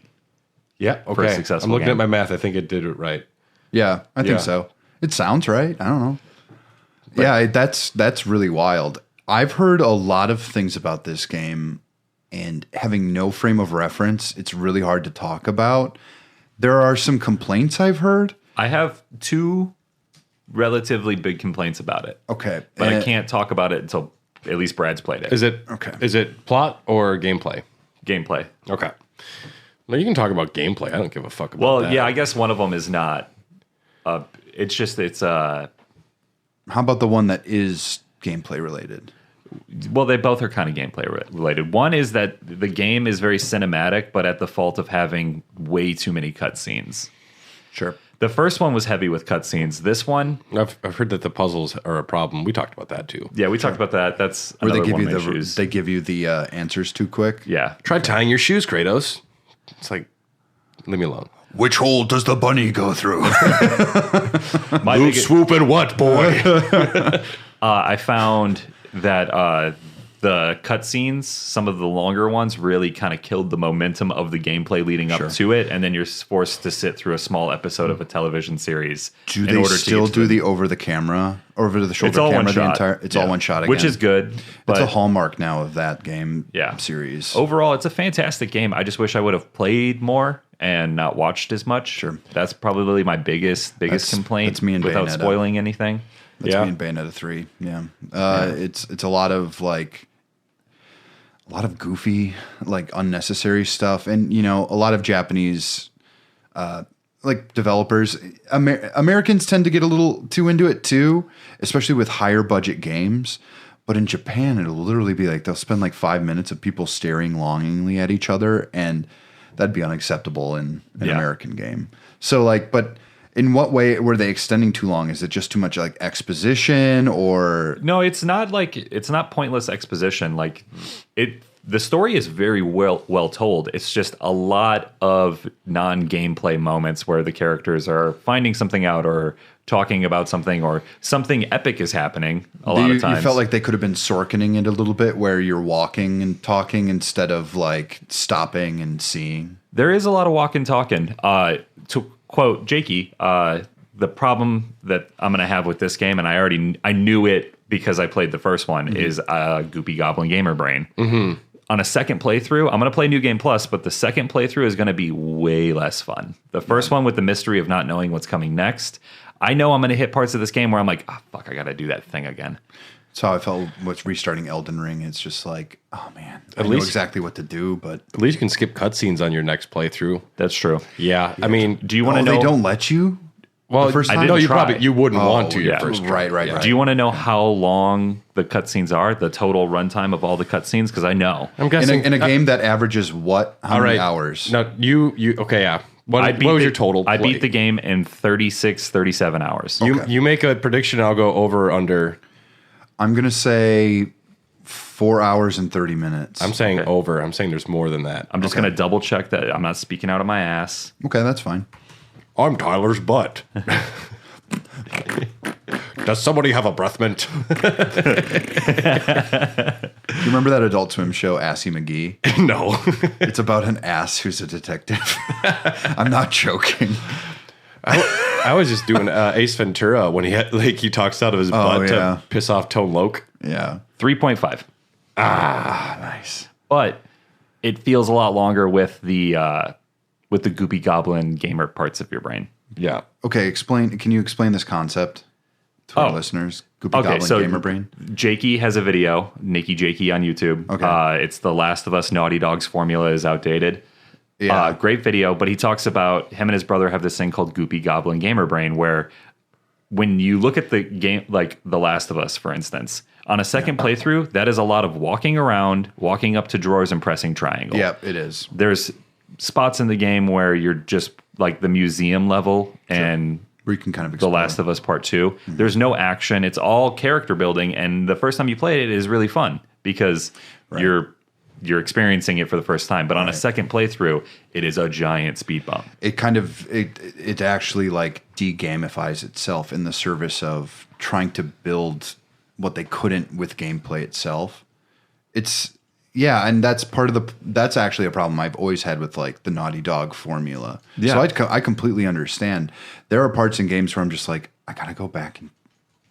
S3: Yeah, okay.
S1: a successful
S3: I'm looking
S1: game.
S3: at my math. I think it did it right.
S2: Yeah, I think
S3: Yeah.
S2: so. It sounds right. I don't know. Yeah, that's really wild. I've heard a lot of things about this game, and having no frame of reference, it's really hard to talk about. There are some complaints I've heard.
S1: I have 2 relatively big complaints about it.
S2: Okay,
S1: But I can't talk about it until at least Brad's played it.
S3: Is it
S2: Okay.
S3: Is it plot or gameplay?
S1: Gameplay.
S3: Okay. Well, you can talk about gameplay. I don't give a fuck about
S1: Well,
S3: that.
S1: yeah, I guess one of them is not. It's
S2: How about the one that is gameplay related?
S1: well, they both are kind of gameplay related. One is that the game is very cinematic, but at the fault of having way too many cutscenes.
S2: Sure.
S1: The first one was heavy with cutscenes. This one,
S3: I've heard that the puzzles are a problem. We talked about that too.
S1: yeah, we talked about that. That's
S2: Where
S1: another
S2: they give
S1: one
S2: you
S1: of my issues.
S2: they give you the answers too quick.
S1: Yeah,
S3: Try tying your shoes, Kratos. It's like, leave me alone.
S2: Which hole does the bunny go through?
S1: my
S3: Move,
S1: biggest-
S3: swoop, and what, boy?
S1: I found that the cutscenes, some of the longer ones, really kind of killed the momentum of the gameplay leading up to it, and then you're forced to sit through a small episode of a television series.
S2: Do they still do the over the shoulder
S1: It's all
S2: camera?
S1: one shot.
S2: It's all one shot again,
S1: which is good. But
S2: It's a hallmark now of that game series.
S1: overall, it's a fantastic game. I just wish I would have played more and not watched as much.
S2: Sure.
S1: That's probably my biggest complaint.
S2: that's me and
S1: without
S2: Bayonetta.
S1: spoiling anything.
S2: That's
S3: Yeah.
S2: me in Bayonetta 3. Yeah. It's a lot of goofy, like unnecessary stuff. And, a lot of Japanese, developers, Americans tend to get a little too into it too, especially with higher budget games. But in Japan, it'll literally be like, they'll spend like 5 minutes of people staring longingly at each other. And that'd be unacceptable in an American game. So but in what way were they extending too long? Is it just too much like exposition or?
S1: No, it's not pointless exposition. The story is very well told. It's just a lot of non-gameplay moments where the characters are finding something out or talking about something or something epic is happening a lot of times.
S2: You felt like they could have been Sorkening it a little bit where you're walking and talking instead of like stopping and seeing.
S1: There is a lot of walking talking. To quote Jakey, the problem that I'm going to have with this game, and I knew it because I played the first one, is Goopy Goblin Gamer Brain. Mm-hmm. On a second playthrough, I'm going to play New Game Plus, but the second playthrough is going to be way less fun. The first one with the mystery of not knowing what's coming next, I know I'm going to hit parts of this game where I'm like, oh, fuck, I got to do that thing again.
S2: That's how I felt with restarting Elden Ring. It's just like, oh man, I know
S3: least-
S2: exactly what to do, but
S3: At least you can skip cutscenes on your next playthrough.
S1: That's true.
S3: Yeah. I mean,
S1: Do you want to know?
S2: they don't let you?
S3: Well,
S2: The first time?
S3: no, you
S1: try.
S3: you wouldn't want to your
S1: yeah.
S3: first try.
S2: Right.
S1: Do you want to know how long the cutscenes are? The total runtime of all the cutscenes? Because I know.
S3: I'm guessing
S2: In a game that averages what? How many hours?
S3: No, you okay? Yeah. What was your total?
S1: I
S3: play?
S1: beat the game in 36, 37 hours.
S3: You make a prediction. I'll go over under.
S2: I'm gonna say 4 hours and 30 minutes.
S3: I'm saying over. I'm saying there's more than that.
S1: I'm just going to double check that I'm not speaking out of my ass.
S2: Okay, that's fine.
S3: I'm Tyler's butt. Does somebody have a breath mint?
S2: Do you remember that Adult Swim show, Assy McGee?
S3: No.
S2: It's about an ass who's a detective. I'm not joking.
S3: I was just doing Ace Ventura when he talks out of his butt to piss off Tone Loc.
S2: Yeah.
S1: 3.5.
S2: Nice.
S1: But it feels a lot longer with the goopy goblin gamer parts of your brain.
S3: Yeah.
S2: Okay, can you explain this concept to our listeners? Goopy Goblin Gamer Brain?
S1: Jakey has a video, Nakey Jakey on YouTube.
S2: Okay.
S1: It's The Last of Us Naughty Dog's formula is outdated.
S2: Yeah.
S1: Great video, but he talks about him and his brother have this thing called Goopy Goblin Gamer Brain, where when you look at the game, like The Last of Us, for instance, on a second playthrough, that is a lot of walking around, walking up to drawers and pressing triangle.
S2: Yep, it is.
S1: There's spots in the game where you're just like the museum level and
S2: Where you can kind of
S1: The
S2: explore.
S1: Last of Us Part 2. There's no action. It's all character building. And the first time you play it is really fun because you're experiencing it for the first time. But on a second playthrough, it is a giant speed bump.
S2: It kind of it actually like de-gamifies itself in the service of trying to build what they couldn't with gameplay itself. And that's actually a problem I've always had with like the Naughty Dog formula.
S1: Yeah.
S2: So I completely understand. There are parts in games where I'm just like, I gotta go back and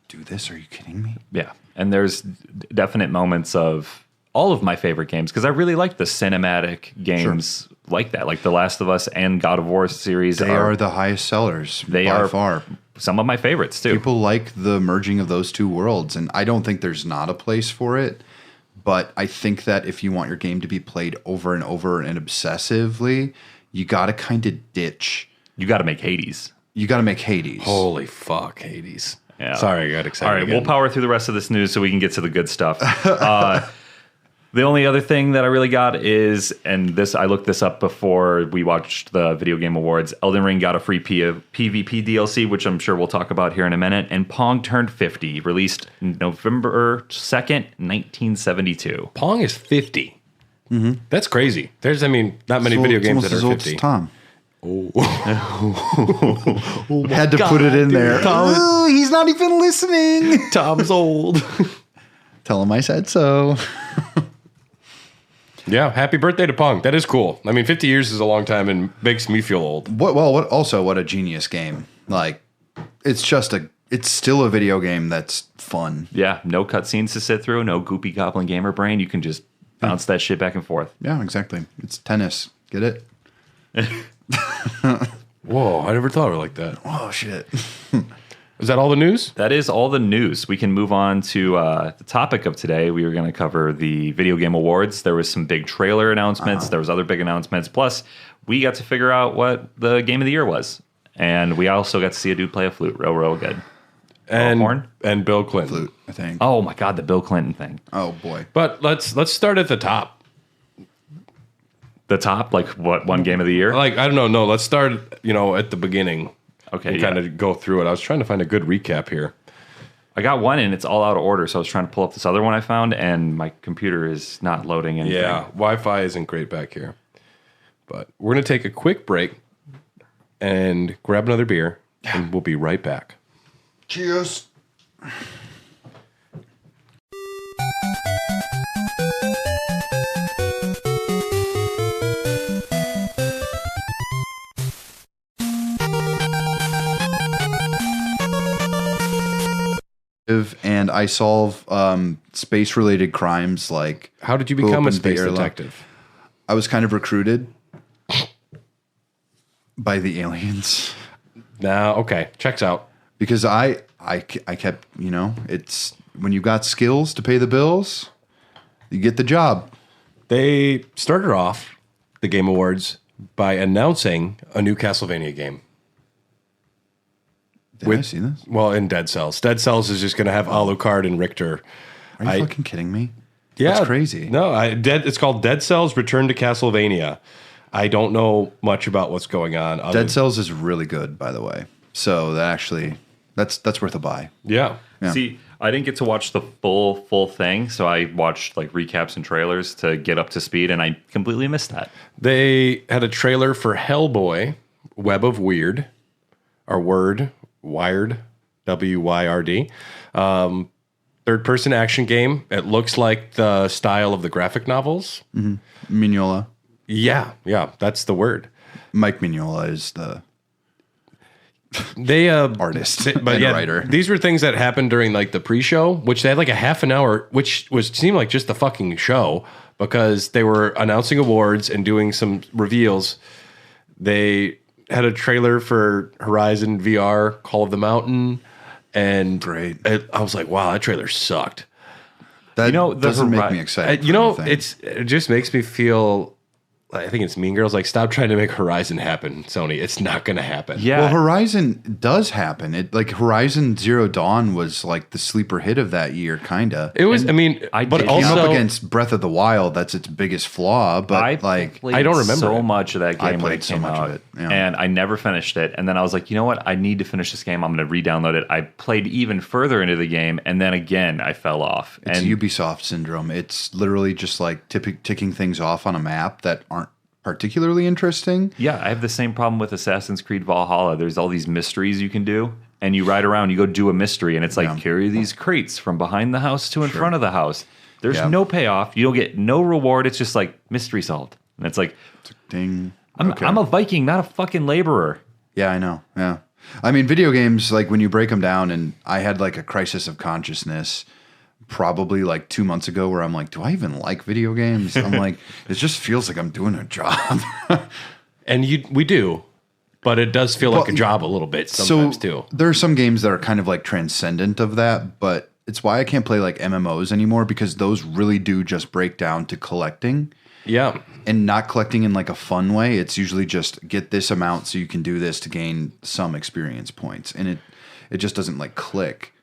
S2: do this. Are you kidding me?
S1: Yeah. And there's definite moments of all of my favorite games because I really like the cinematic games like that, like The Last of Us and God of War series.
S2: They are the highest sellers by far.
S1: Some of my favorites too.
S2: People like the merging of those two worlds, and I don't think there's not a place for it. But I think that if you want your game to be played over and over and obsessively, you got to kind of ditch.
S1: You got to make Hades.
S2: You got to make Hades.
S3: Holy fuck, Hades.
S1: Yeah.
S3: Sorry, I got excited.
S1: All right,
S3: again.
S1: we'll power through the rest of this news so we can get to the good stuff. The only other thing that I really got is, and this I looked this up before we watched the Video Game Awards, Elden Ring got a free PvP DLC, which I'm sure we'll talk about here in a minute, and Pong turned 50, released November 2nd, 1972.
S3: Pong is 50. Mm-hmm. That's crazy. There's, not many video games that are 50.
S2: Tom. Had to put it in there. Tom, he's not even listening.
S3: Tom's old.
S2: Tell him I said so.
S3: Yeah, happy birthday to Pong. That is cool. 50 years is a long time and makes me feel old.
S2: What a genius game. Like, it's still a video game that's fun.
S1: Yeah, no cutscenes to sit through, no goopy goblin gamer brain. You can just bounce that shit back and forth.
S2: Yeah, exactly. It's tennis. Get it?
S3: Whoa, I never thought of it like that.
S2: Oh, shit.
S3: Is that all the news?
S1: That is all the news. We can move on to the topic of today. We were going to cover the Video Game Awards. There was some big trailer announcements. There was other big announcements. Plus, we got to figure out what the Game of the Year was. And we also got to see a dude play a flute real good.
S3: And
S1: horn?
S3: And Bill Clinton.
S2: Flute, I think.
S1: Oh, my God, the Bill Clinton thing.
S2: Oh, boy.
S3: But let's start at the top.
S1: The top? Like, what, one Game of the Year?
S3: I don't know. No, let's start, at the beginning.
S1: Okay,
S3: and kind of go through it. I was trying to find a good recap here.
S1: I got one, and it's all out of order, so I was trying to pull up this other one I found, and my computer is not loading anything.
S3: Yeah, Wi-Fi isn't great back here. But we're going to take a quick break and grab another beer, and we'll be right back.
S2: Cheers. And I solve space-related crimes like...
S3: How did you become a
S2: opened the
S3: space
S2: airlock.
S3: detective?
S2: I was kind of recruited by the aliens
S3: Nah, okay. Checks out.
S2: because I kept, it's when you got skills to pay the bills, you get the job.
S3: They started off the Game Awards by announcing a new Castlevania game.
S2: Did I see this?
S3: Well, in Dead Cells. Dead Cells is just going to have Alucard and Richter.
S2: Are you fucking kidding me?
S3: Yeah.
S2: That's crazy.
S3: No, it's called Dead Cells Return to Castlevania. I don't know much about what's going on.
S2: Dead Cells is really good, by the way. So that's worth a buy.
S3: Yeah.
S1: See, I didn't get to watch the full thing, so I watched like recaps and trailers to get up to speed, and I completely missed that.
S3: They had a trailer for Hellboy, Web of Weird, or Wired, WYRD. Third-person action game. It looks like the style of the graphic novels.
S2: Mignola.
S3: Yeah, that's the word.
S2: Mike Mignola is the
S3: artist
S2: and writer.
S3: These were things that happened during like the pre-show, which they had like a half an hour, which seemed like just the fucking show because they were announcing awards and doing some reveals. They had a trailer for Horizon VR, Call of the Mountain, and
S2: great.
S3: I was like, wow, that trailer sucked.
S2: That doesn't make me excited.
S3: It just makes me feel. I think it's Mean Girls. Like, stop trying to make Horizon happen, Sony. It's not going to happen.
S1: Yeah.
S2: Well, Horizon does happen. Horizon Zero Dawn was like the sleeper hit of that year, kind of.
S3: It was. But
S2: It
S3: also
S2: came up against Breath of the Wild. That's its biggest flaw. But
S1: I
S3: don't remember
S1: so
S3: it.
S1: much of that
S2: I
S1: game when
S2: played
S1: it
S2: so
S1: came
S2: much of
S1: out,
S2: it, yeah.
S1: and I never finished it. And then I was like, you know what? I need to finish this game. I'm going to re-download it. I played even further into the game, and then again I fell off.
S2: it's
S1: And
S2: Ubisoft syndrome. It's literally just like ticking things off on a map that aren't particularly interesting.
S1: yeah, I have the same problem with Assassin's Creed Valhalla. There's all these mysteries you can do, and you ride around, you go do a mystery, and it's like carry these crates from behind the house to in front of the house. There's no payoff. You don't get no reward. It's just like mystery solved, and it's like,
S2: Ding.
S1: I'm a Viking, not a fucking laborer.
S2: Yeah, I know. Yeah. I mean, video games, like when you break them down, and I had like a crisis of consciousness probably like 2 months ago where I'm like, do I even like video games? I'm like, it just feels like I'm doing a job.
S3: And we do, but it does feel like a job a little bit sometimes too.
S2: There are some games that are kind of like transcendent of that, but it's why I can't play like MMOs anymore because those really do just break down to collecting.
S3: Yeah.
S2: And not collecting in like a fun way. It's usually just get this amount so you can do this to gain some experience points. And it just doesn't like click.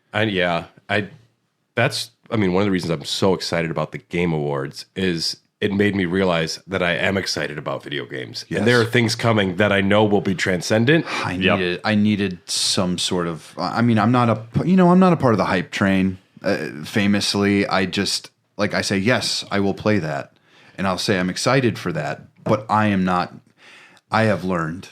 S3: One of the reasons I'm so excited about the Game Awards is it made me realize that I am excited about video games.
S2: Yes.
S3: And there are things coming that I know will be transcendent.
S2: I needed some sort of, I'm not a part of the hype train. Famously, I just, like I say, yes, I will play that. And I'll say I'm excited for that, but I have learned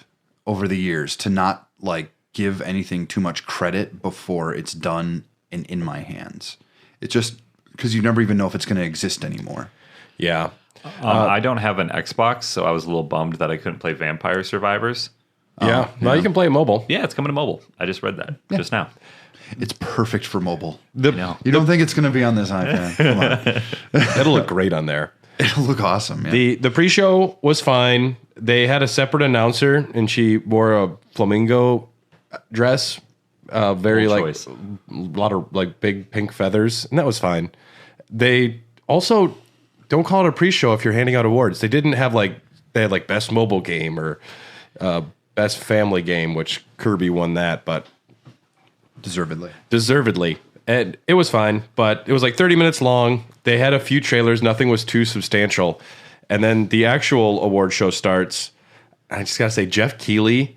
S2: over the years to not like give anything too much credit before it's done and in my hands. It's just because you never even know if it's going to exist anymore.
S3: Yeah.
S1: I don't have an Xbox, so I was a little bummed that I couldn't play Vampire Survivors.
S3: Yeah. Well, you can play it mobile.
S1: Yeah, it's coming to mobile. I just read that just now.
S2: It's perfect for mobile.
S1: No.
S2: You don't think it's going to be on this iPad? Come on.
S3: It'll look great on there.
S2: It'll look awesome. Yeah.
S3: The pre-show was fine. They had a separate announcer, and she wore a flamingo dress. Very
S1: Cool
S3: like
S1: choice.
S3: a lot of like big pink feathers, and that was fine. They also don't call it a pre-show if you're handing out awards. They had like best mobile game or best family game, which Kirby won that, but deservedly. And it was fine, but it was like 30 minutes long. They had a few trailers. Nothing was too substantial. And then the actual award show starts. I just got to say, Geoff Keighley,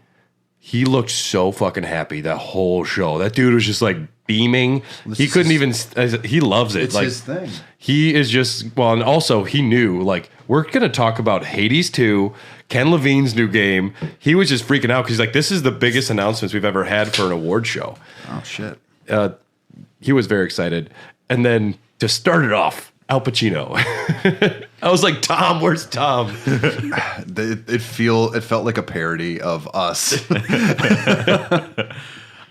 S3: he looked so fucking happy that whole show. That dude was just like beaming. He couldn't even, he loves it.
S2: It's
S3: like,
S2: his thing.
S3: He is just, well, and also he knew, like, we're going to talk about Hades 2, Ken Levine's new game. He was just freaking out because he's like, this is the biggest announcements we've ever had for an award show.
S2: Oh, shit.
S3: He was very excited. And then to start it off, Al Pacino. I was like, Tom, where's Tom?
S2: It felt like a parody of Us.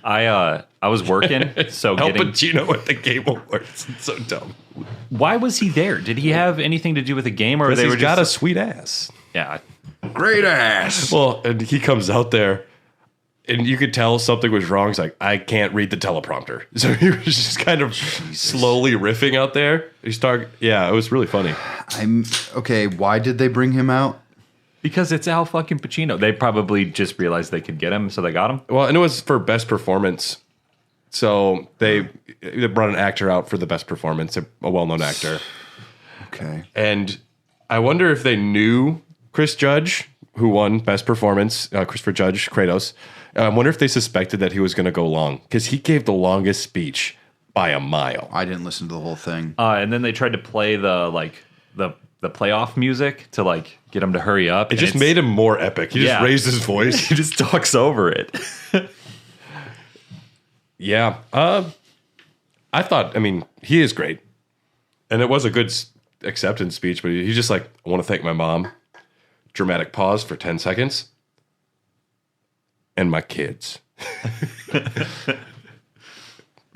S1: I was working, so
S3: Al Pacino at the Game Awards. It's so dumb.
S1: Why was he there? Did he have anything to do with the game, or they were
S3: got a
S1: just
S3: sweet ass.
S1: yeah?
S2: Great ass.
S3: Well, and he comes out there, and you could tell something was wrong. He's like, I can't read the teleprompter. So he was just kind of slowly riffing out there. Yeah, it was really funny.
S2: Okay, why did they bring him out?
S1: Because it's Al fucking Pacino. They probably just realized they could get him, so they got him.
S3: Well, and it was for best performance. So they brought an actor out for the best performance, a well-known actor.
S2: Okay.
S3: And I wonder if they knew Chris Judge, who won best performance, Christopher Judge, Kratos. I wonder if they suspected that he was going to go long, because he gave the longest speech by a mile.
S2: I didn't listen to the whole thing.
S1: And then they tried to play the playoff music to like get him to hurry up.
S3: It just made him more epic. He just raised his voice.
S1: He just talks over it.
S3: Yeah. I thought, he is great. And it was a good acceptance speech, but he's just like, I want to thank my mom. Dramatic pause for 10 seconds. And my kids.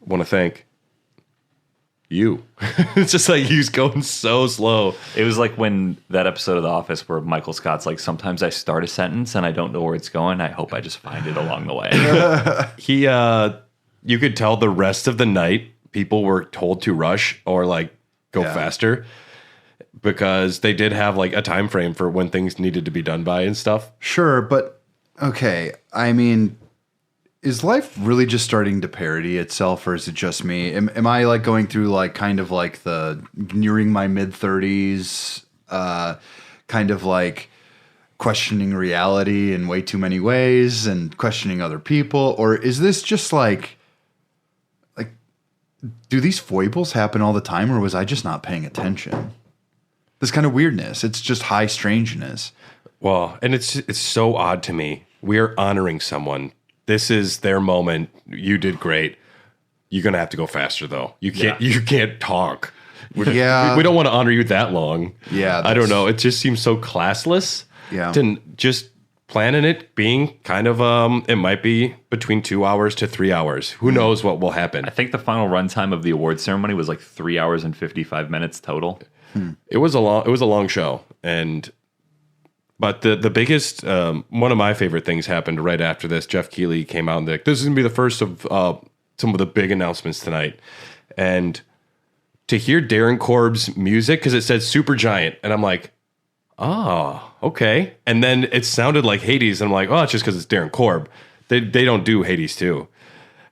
S3: Want to thank you. It's just like he's going so slow.
S1: It was like when that episode of The Office where Michael Scott's like, sometimes I start a sentence and I don't know where it's going. I hope I just find it along the way.
S3: You could tell the rest of the night people were told to rush or like go faster, because they did have like a time frame for when things needed to be done by and stuff.
S2: Sure, but okay. I mean, is life really just starting to parody itself, or is it just me? Am I like going through like kind of like the nearing my mid-30s, kind of like questioning reality in way too many ways and questioning other people? Or is this just like do these foibles happen all the time, or was I just not paying attention? This kind of weirdness. It's just high strangeness.
S3: Well, and it's so odd to me. We are honoring someone. This is their moment. You did great. You're gonna have to go faster though. You can't talk. We don't want to honor you that long.
S2: Yeah,
S3: I don't know. It just seems so classless.
S2: Yeah.
S3: To just planning it being kind of it might be between 2 hours to 3 hours. Who knows what will happen?
S1: I think the final runtime of the award ceremony was like 3 hours and 55 minutes total.
S3: It was a long show, but the biggest one of my favorite things happened right after this. Geoff Keighley came out and like, this is gonna be the first of some of the big announcements tonight, and to hear Darren Korb's music, because it said Super Giant, and I'm like, oh, okay. And then it sounded like Hades, and I'm like, oh, it's just because it's Darren Korb. They don't do Hades 2.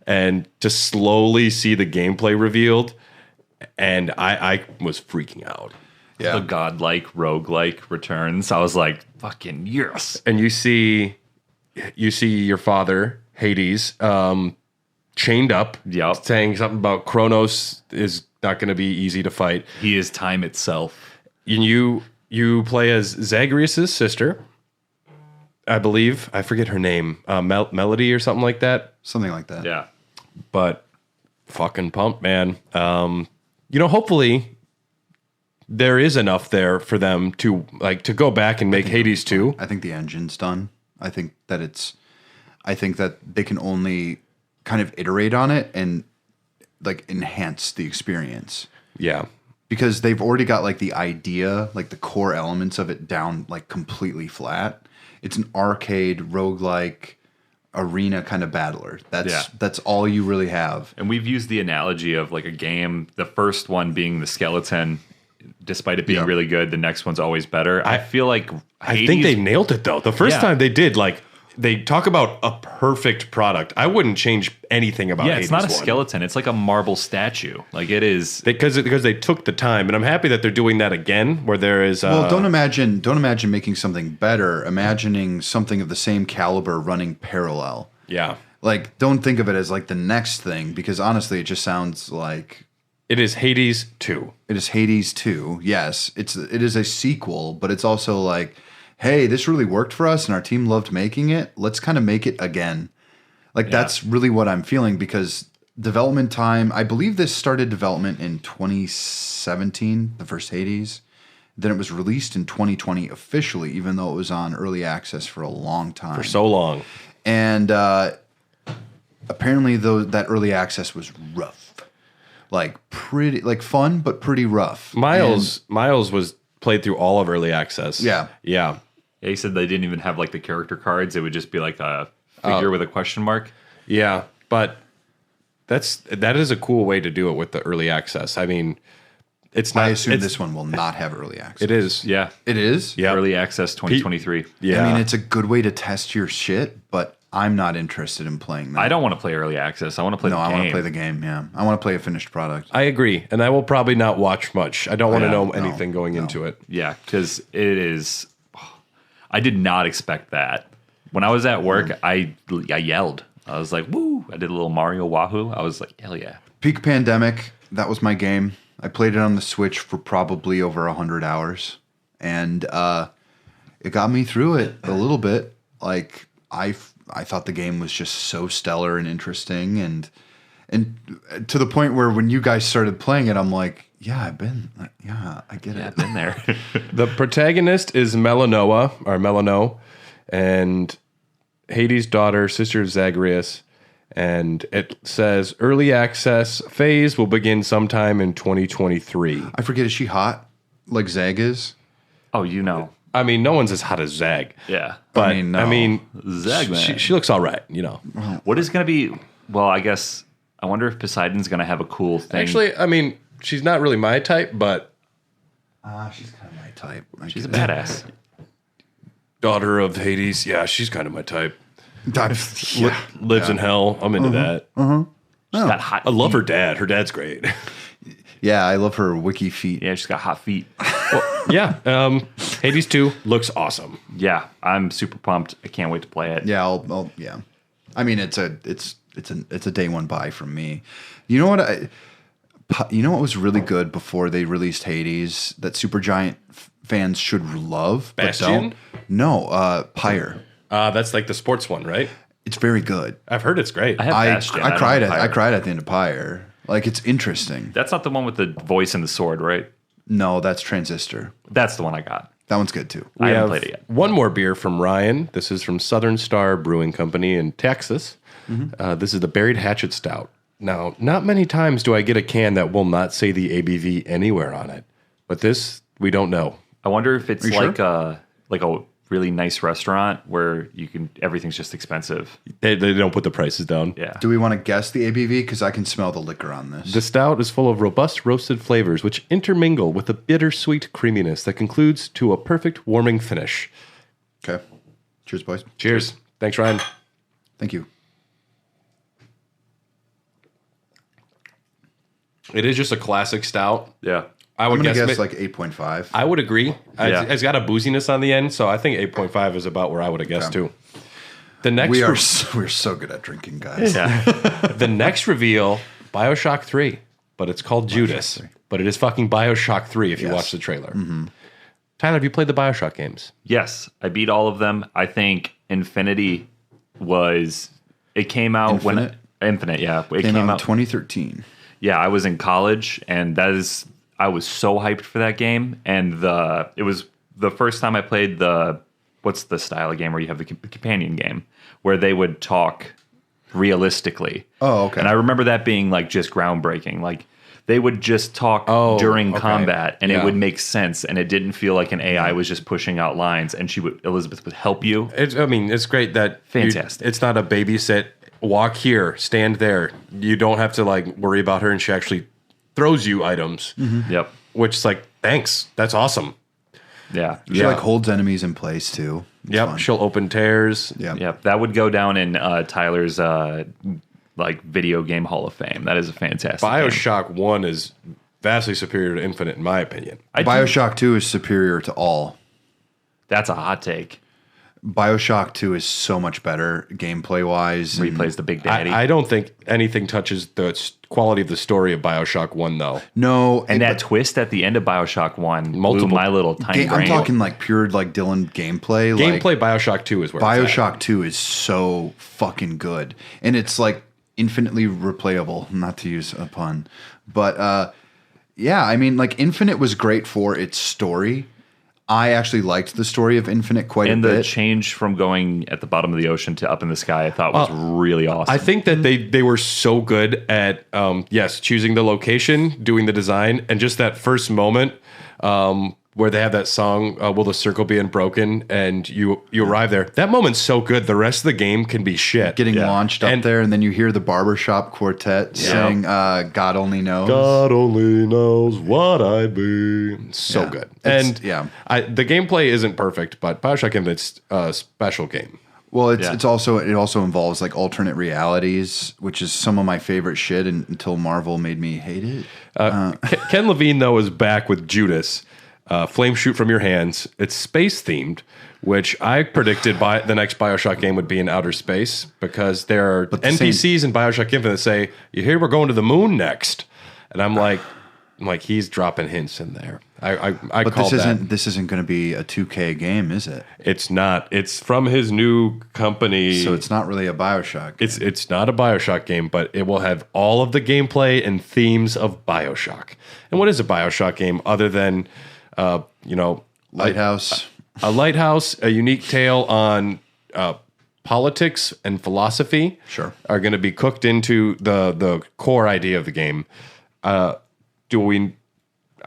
S3: And to slowly see the gameplay revealed, and I was freaking out.
S1: Yeah. The godlike, roguelike returns. I was like, fucking yes.
S3: And you see your father, Hades, chained up, saying something about Kronos is not going to be easy to fight.
S1: He is time itself.
S3: And you play as Zagreus' sister, I believe. I forget her name. Melody or something like that.
S2: Something like that.
S1: Yeah.
S3: But fucking pumped, man. Hopefully there is enough there for them to go back and make Hades 2.
S2: I think the engine's done. I think that they can only kind of iterate on it and like enhance the experience.
S3: Yeah.
S2: Because they've already got like the idea, like the core elements of it down like completely flat. It's an arcade roguelike arena kind of battler. That's all you really have.
S1: And we've used the analogy of like a game, the first one being the skeleton, despite it being really good, the next one's always better. I feel like
S3: I think they nailed it though. The first time they did, like, they talk about a perfect product. I wouldn't change anything about Hades.
S1: It's not a skeleton. It's like a marble statue. Like it is
S3: because they took the time, and I'm happy that they're doing that again. Where there is
S2: well, don't imagine making something better. Imagining something of the same caliber running parallel.
S3: Yeah,
S2: like don't think of it as like the next thing, because honestly, it just sounds like
S3: it is Hades 2.
S2: It is Hades 2. Yes, it is a sequel, but it's also like, hey, this really worked for us and our team loved making it. Let's kind of make it again. Like that's really what I'm feeling, because development time, I believe this started development in 2017, the first Hades. Then it was released in 2020 officially, even though it was on early access for a long time.
S3: For so long.
S2: And apparently that early access was rough. Like pretty, like fun, but pretty rough.
S3: Miles was played through all of early access.
S2: Yeah.
S3: Yeah.
S1: Yeah, he said they didn't even have like the character cards. It would just be like a figure with a question mark.
S3: Yeah, but that is a cool way to do it with the early access. I mean, It's not.
S2: I assume
S3: it's,
S2: this one will not have early access.
S3: It is.
S1: Yeah.
S2: It is?
S3: Yeah.
S1: Early access 2023.
S3: Yeah.
S2: I mean, it's a good way to test your shit, but I'm not interested in playing that.
S1: I don't want to play early access. I want to play the game.
S2: I want to play the game, yeah. I want to play a finished product.
S3: I agree, and I will probably not watch much. I don't want to know
S2: no,
S3: anything going into it.
S1: Yeah, because it is. I did not expect that. When I was at work, I yelled. I was like, woo. I did a little Mario Wahoo. I was like, hell yeah.
S2: Peak Pandemic, that was my game. I played it on the Switch for probably over 100 hours. And it got me through it a little bit. Like, I thought the game was just so stellar and interesting. And to the point where when you guys started playing it, I'm like, I get it.
S1: I've been there.
S3: The protagonist is Melano, and Hades' daughter, sister of Zagreus, and it says early access phase will begin sometime in 2023.
S2: I forget, is she hot like Zag is?
S1: Oh, you know.
S3: I mean, no one's as hot as Zag.
S1: Yeah.
S3: But,
S2: no.
S1: Zag, man.
S3: she looks all right,
S1: What is going to be... Well, I guess... I wonder if Poseidon's going to have a cool thing.
S3: Actually, I mean, she's not really my type, but...
S2: She's kind of my type.
S1: She's a badass.
S3: Daughter of Hades, yeah, she's kind of my type.
S2: Yeah.
S3: Lives in hell. I'm into that.
S1: She's got hot
S3: I love
S1: feet.
S3: her dad. Her dad's great.
S2: Yeah, I love her wiki feet.
S1: Yeah, she's got hot feet.
S3: Yeah. Hades 2 looks awesome.
S1: Yeah, I'm super pumped. I can't wait to play it.
S2: Yeah, I'll yeah. I mean, it's a day one buy from me. You know what? You know what was really good before they released Hades that Supergiant fans should love,
S3: Bastion?
S2: but don't? No, Pyre.
S3: That's like the sports one, right?
S2: It's very good.
S3: I've heard it's great.
S1: I have Bastion.
S2: I
S1: don't
S2: cried
S1: have
S2: at
S1: Pyre.
S2: I cried at the end of Pyre. Like, it's interesting.
S1: That's not the one with the voice and the sword, right?
S2: No, that's Transistor.
S1: That's the one I got.
S2: That one's good too.
S1: I
S3: We
S1: haven't
S3: have
S1: played it yet.
S3: one more beer from Ryan. This is from Southern Star Brewing Company in Texas. This is the Buried Hatchet Stout. Now, not many times do I get a can that will not say the ABV anywhere on it, but this we don't know.
S1: I wonder if it's
S2: Are you
S1: like a really nice restaurant where everything's just expensive.
S3: They don't put the prices down.
S1: Yeah.
S2: Do we want to guess the ABV? Because I can smell the liquor on this.
S3: The stout is full of robust roasted flavors, which intermingle with a bittersweet creaminess that concludes to a perfect warming finish.
S2: Okay. Cheers, boys.
S3: Cheers. Thanks, Ryan.
S2: Thank you.
S3: It is just a classic stout.
S1: Yeah.
S3: I
S2: I'm
S3: would
S2: going to
S3: guess
S2: guess like 8.5.
S3: I would agree.
S1: Yeah.
S3: It's got a booziness on the end, so I think 8.5 is about where I would have guessed too. The next
S2: We're so good at drinking, guys.
S1: Yeah.
S3: the next reveal, BioShock 3, but it's called Judas.
S2: 3.
S3: But it is fucking BioShock 3 if you
S2: Yes.
S3: watch the trailer. Tyler, have you played the BioShock games?
S1: Yes, I beat all of them. I think Infinity came out when Infinite, yeah. It
S2: Came out in
S1: out
S2: 2013.
S1: Yeah, I was in college, and I was so hyped for that game. And it was the first time I played what's the style of game where you have the companion game where they would talk realistically.
S2: Oh, okay.
S1: And I remember that being like just groundbreaking. Like they would just talk during combat, and it would make sense, and it didn't feel like an AI was just pushing out lines. And Elizabeth would help you.
S3: It's great that
S1: Fantastic.
S3: it's not a babysit. Walk here, stand there. You don't have to like worry about her, and she actually throws you items.
S1: Yep.
S3: Which is like, thanks, that's awesome.
S1: Yeah.
S2: She like holds enemies in place too. It's
S3: Yep,
S2: fun.
S3: she'll open tears.
S2: Yeah.
S1: Yep. That would go down in Tyler's like video game Hall of Fame. That is a fantastic game.
S3: BioShock 1 is vastly superior to Infinite, in my opinion.
S2: BioShock 2 is superior to all.
S1: That's a hot take.
S2: BioShock 2 is so much better gameplay wise.
S1: Replays the Big Daddy.
S3: I don't think anything touches the quality of the story of BioShock 1, though.
S2: No,
S1: and that twist at the end of BioShock 1 blew my little tiny brain.
S2: I'm talking like pure like Dylan gameplay.
S3: Gameplay BioShock 2 is where
S2: BioShock 2 is so fucking good. And it's like infinitely replayable, not to use a pun. But yeah, I mean like Infinite was great for its story. I actually liked the story of Infinite quite a bit.
S1: And the change from going at the bottom of the ocean to up in the sky, I thought was really awesome.
S3: I think that they were so good at, choosing the location, doing the design, and just that first moment where they have that song, "Will the Circle Be Unbroken?" and you arrive there. That moment's so good. The rest of the game can be shit.
S2: Getting launched up there, and then you hear the barbershop quartet sing "God Only Knows."
S3: God only knows what I'd be. So good. And the gameplay isn't perfect, but BioShock Infinite's a special game.
S2: Well, it also involves like alternate realities, which is some of my favorite shit until Marvel made me hate it.
S3: Ken Levine, though, is back with Judas. Flame shoot from your hands. It's space themed, which I predicted the next BioShock game would be in outer space because there are NPCs in BioShock Infinite that say, "You hear we're going to the moon next," and I'm like, he's dropping hints in there. But
S2: this isn't going to be a 2K game, is it?
S3: It's not. It's from his new company,
S2: so it's not really a BioShock game.
S3: It's not a BioShock game, but it will have all of the gameplay and themes of BioShock. And what is a BioShock game other than
S2: Lighthouse?
S3: A lighthouse, a unique tale on politics and philosophy.
S2: Sure,
S3: are going to be cooked into the core idea of the game.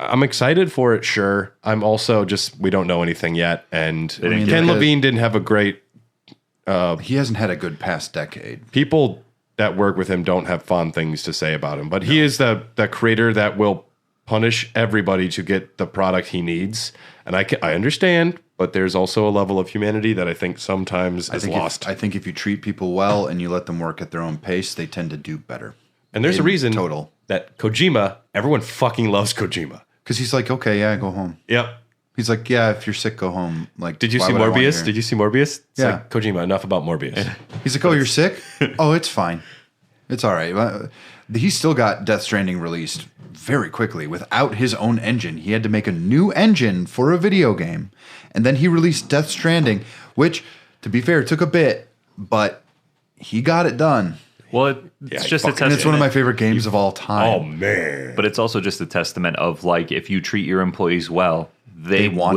S3: I'm excited for it, sure. I'm also we don't know anything yet. And Ken Levine didn't have a great...
S2: he hasn't had a good past decade.
S3: People that work with him don't have fond things to say about him. But he is the creator that will punish everybody to get the product he needs. And I understand, but there's also a level of humanity that I think sometimes is lost.
S2: I think if you treat people well and you let them work at their own pace, they tend to do better.
S3: And there's a reason that Kojima, everyone fucking loves Kojima.
S2: Because he's like, okay, yeah, go home.
S3: Yep.
S2: He's like, yeah, if you're sick, go home. Like,
S3: did you see Morbius? Did you see Morbius? It's
S2: yeah.
S3: Like, Kojima, enough about Morbius.
S2: He's like, oh, you're sick? Oh, it's fine. It's all right. He still got Death Stranding released very quickly without his own engine. He had to make a new engine for a video game. And then he released Death Stranding, which, to be fair, took a bit, but he got it done.
S1: Well, it's just a testament.
S2: And it's one of my favorite games of all time.
S3: Oh, man.
S1: But it's also just a testament of, like, if you treat your employees well, they will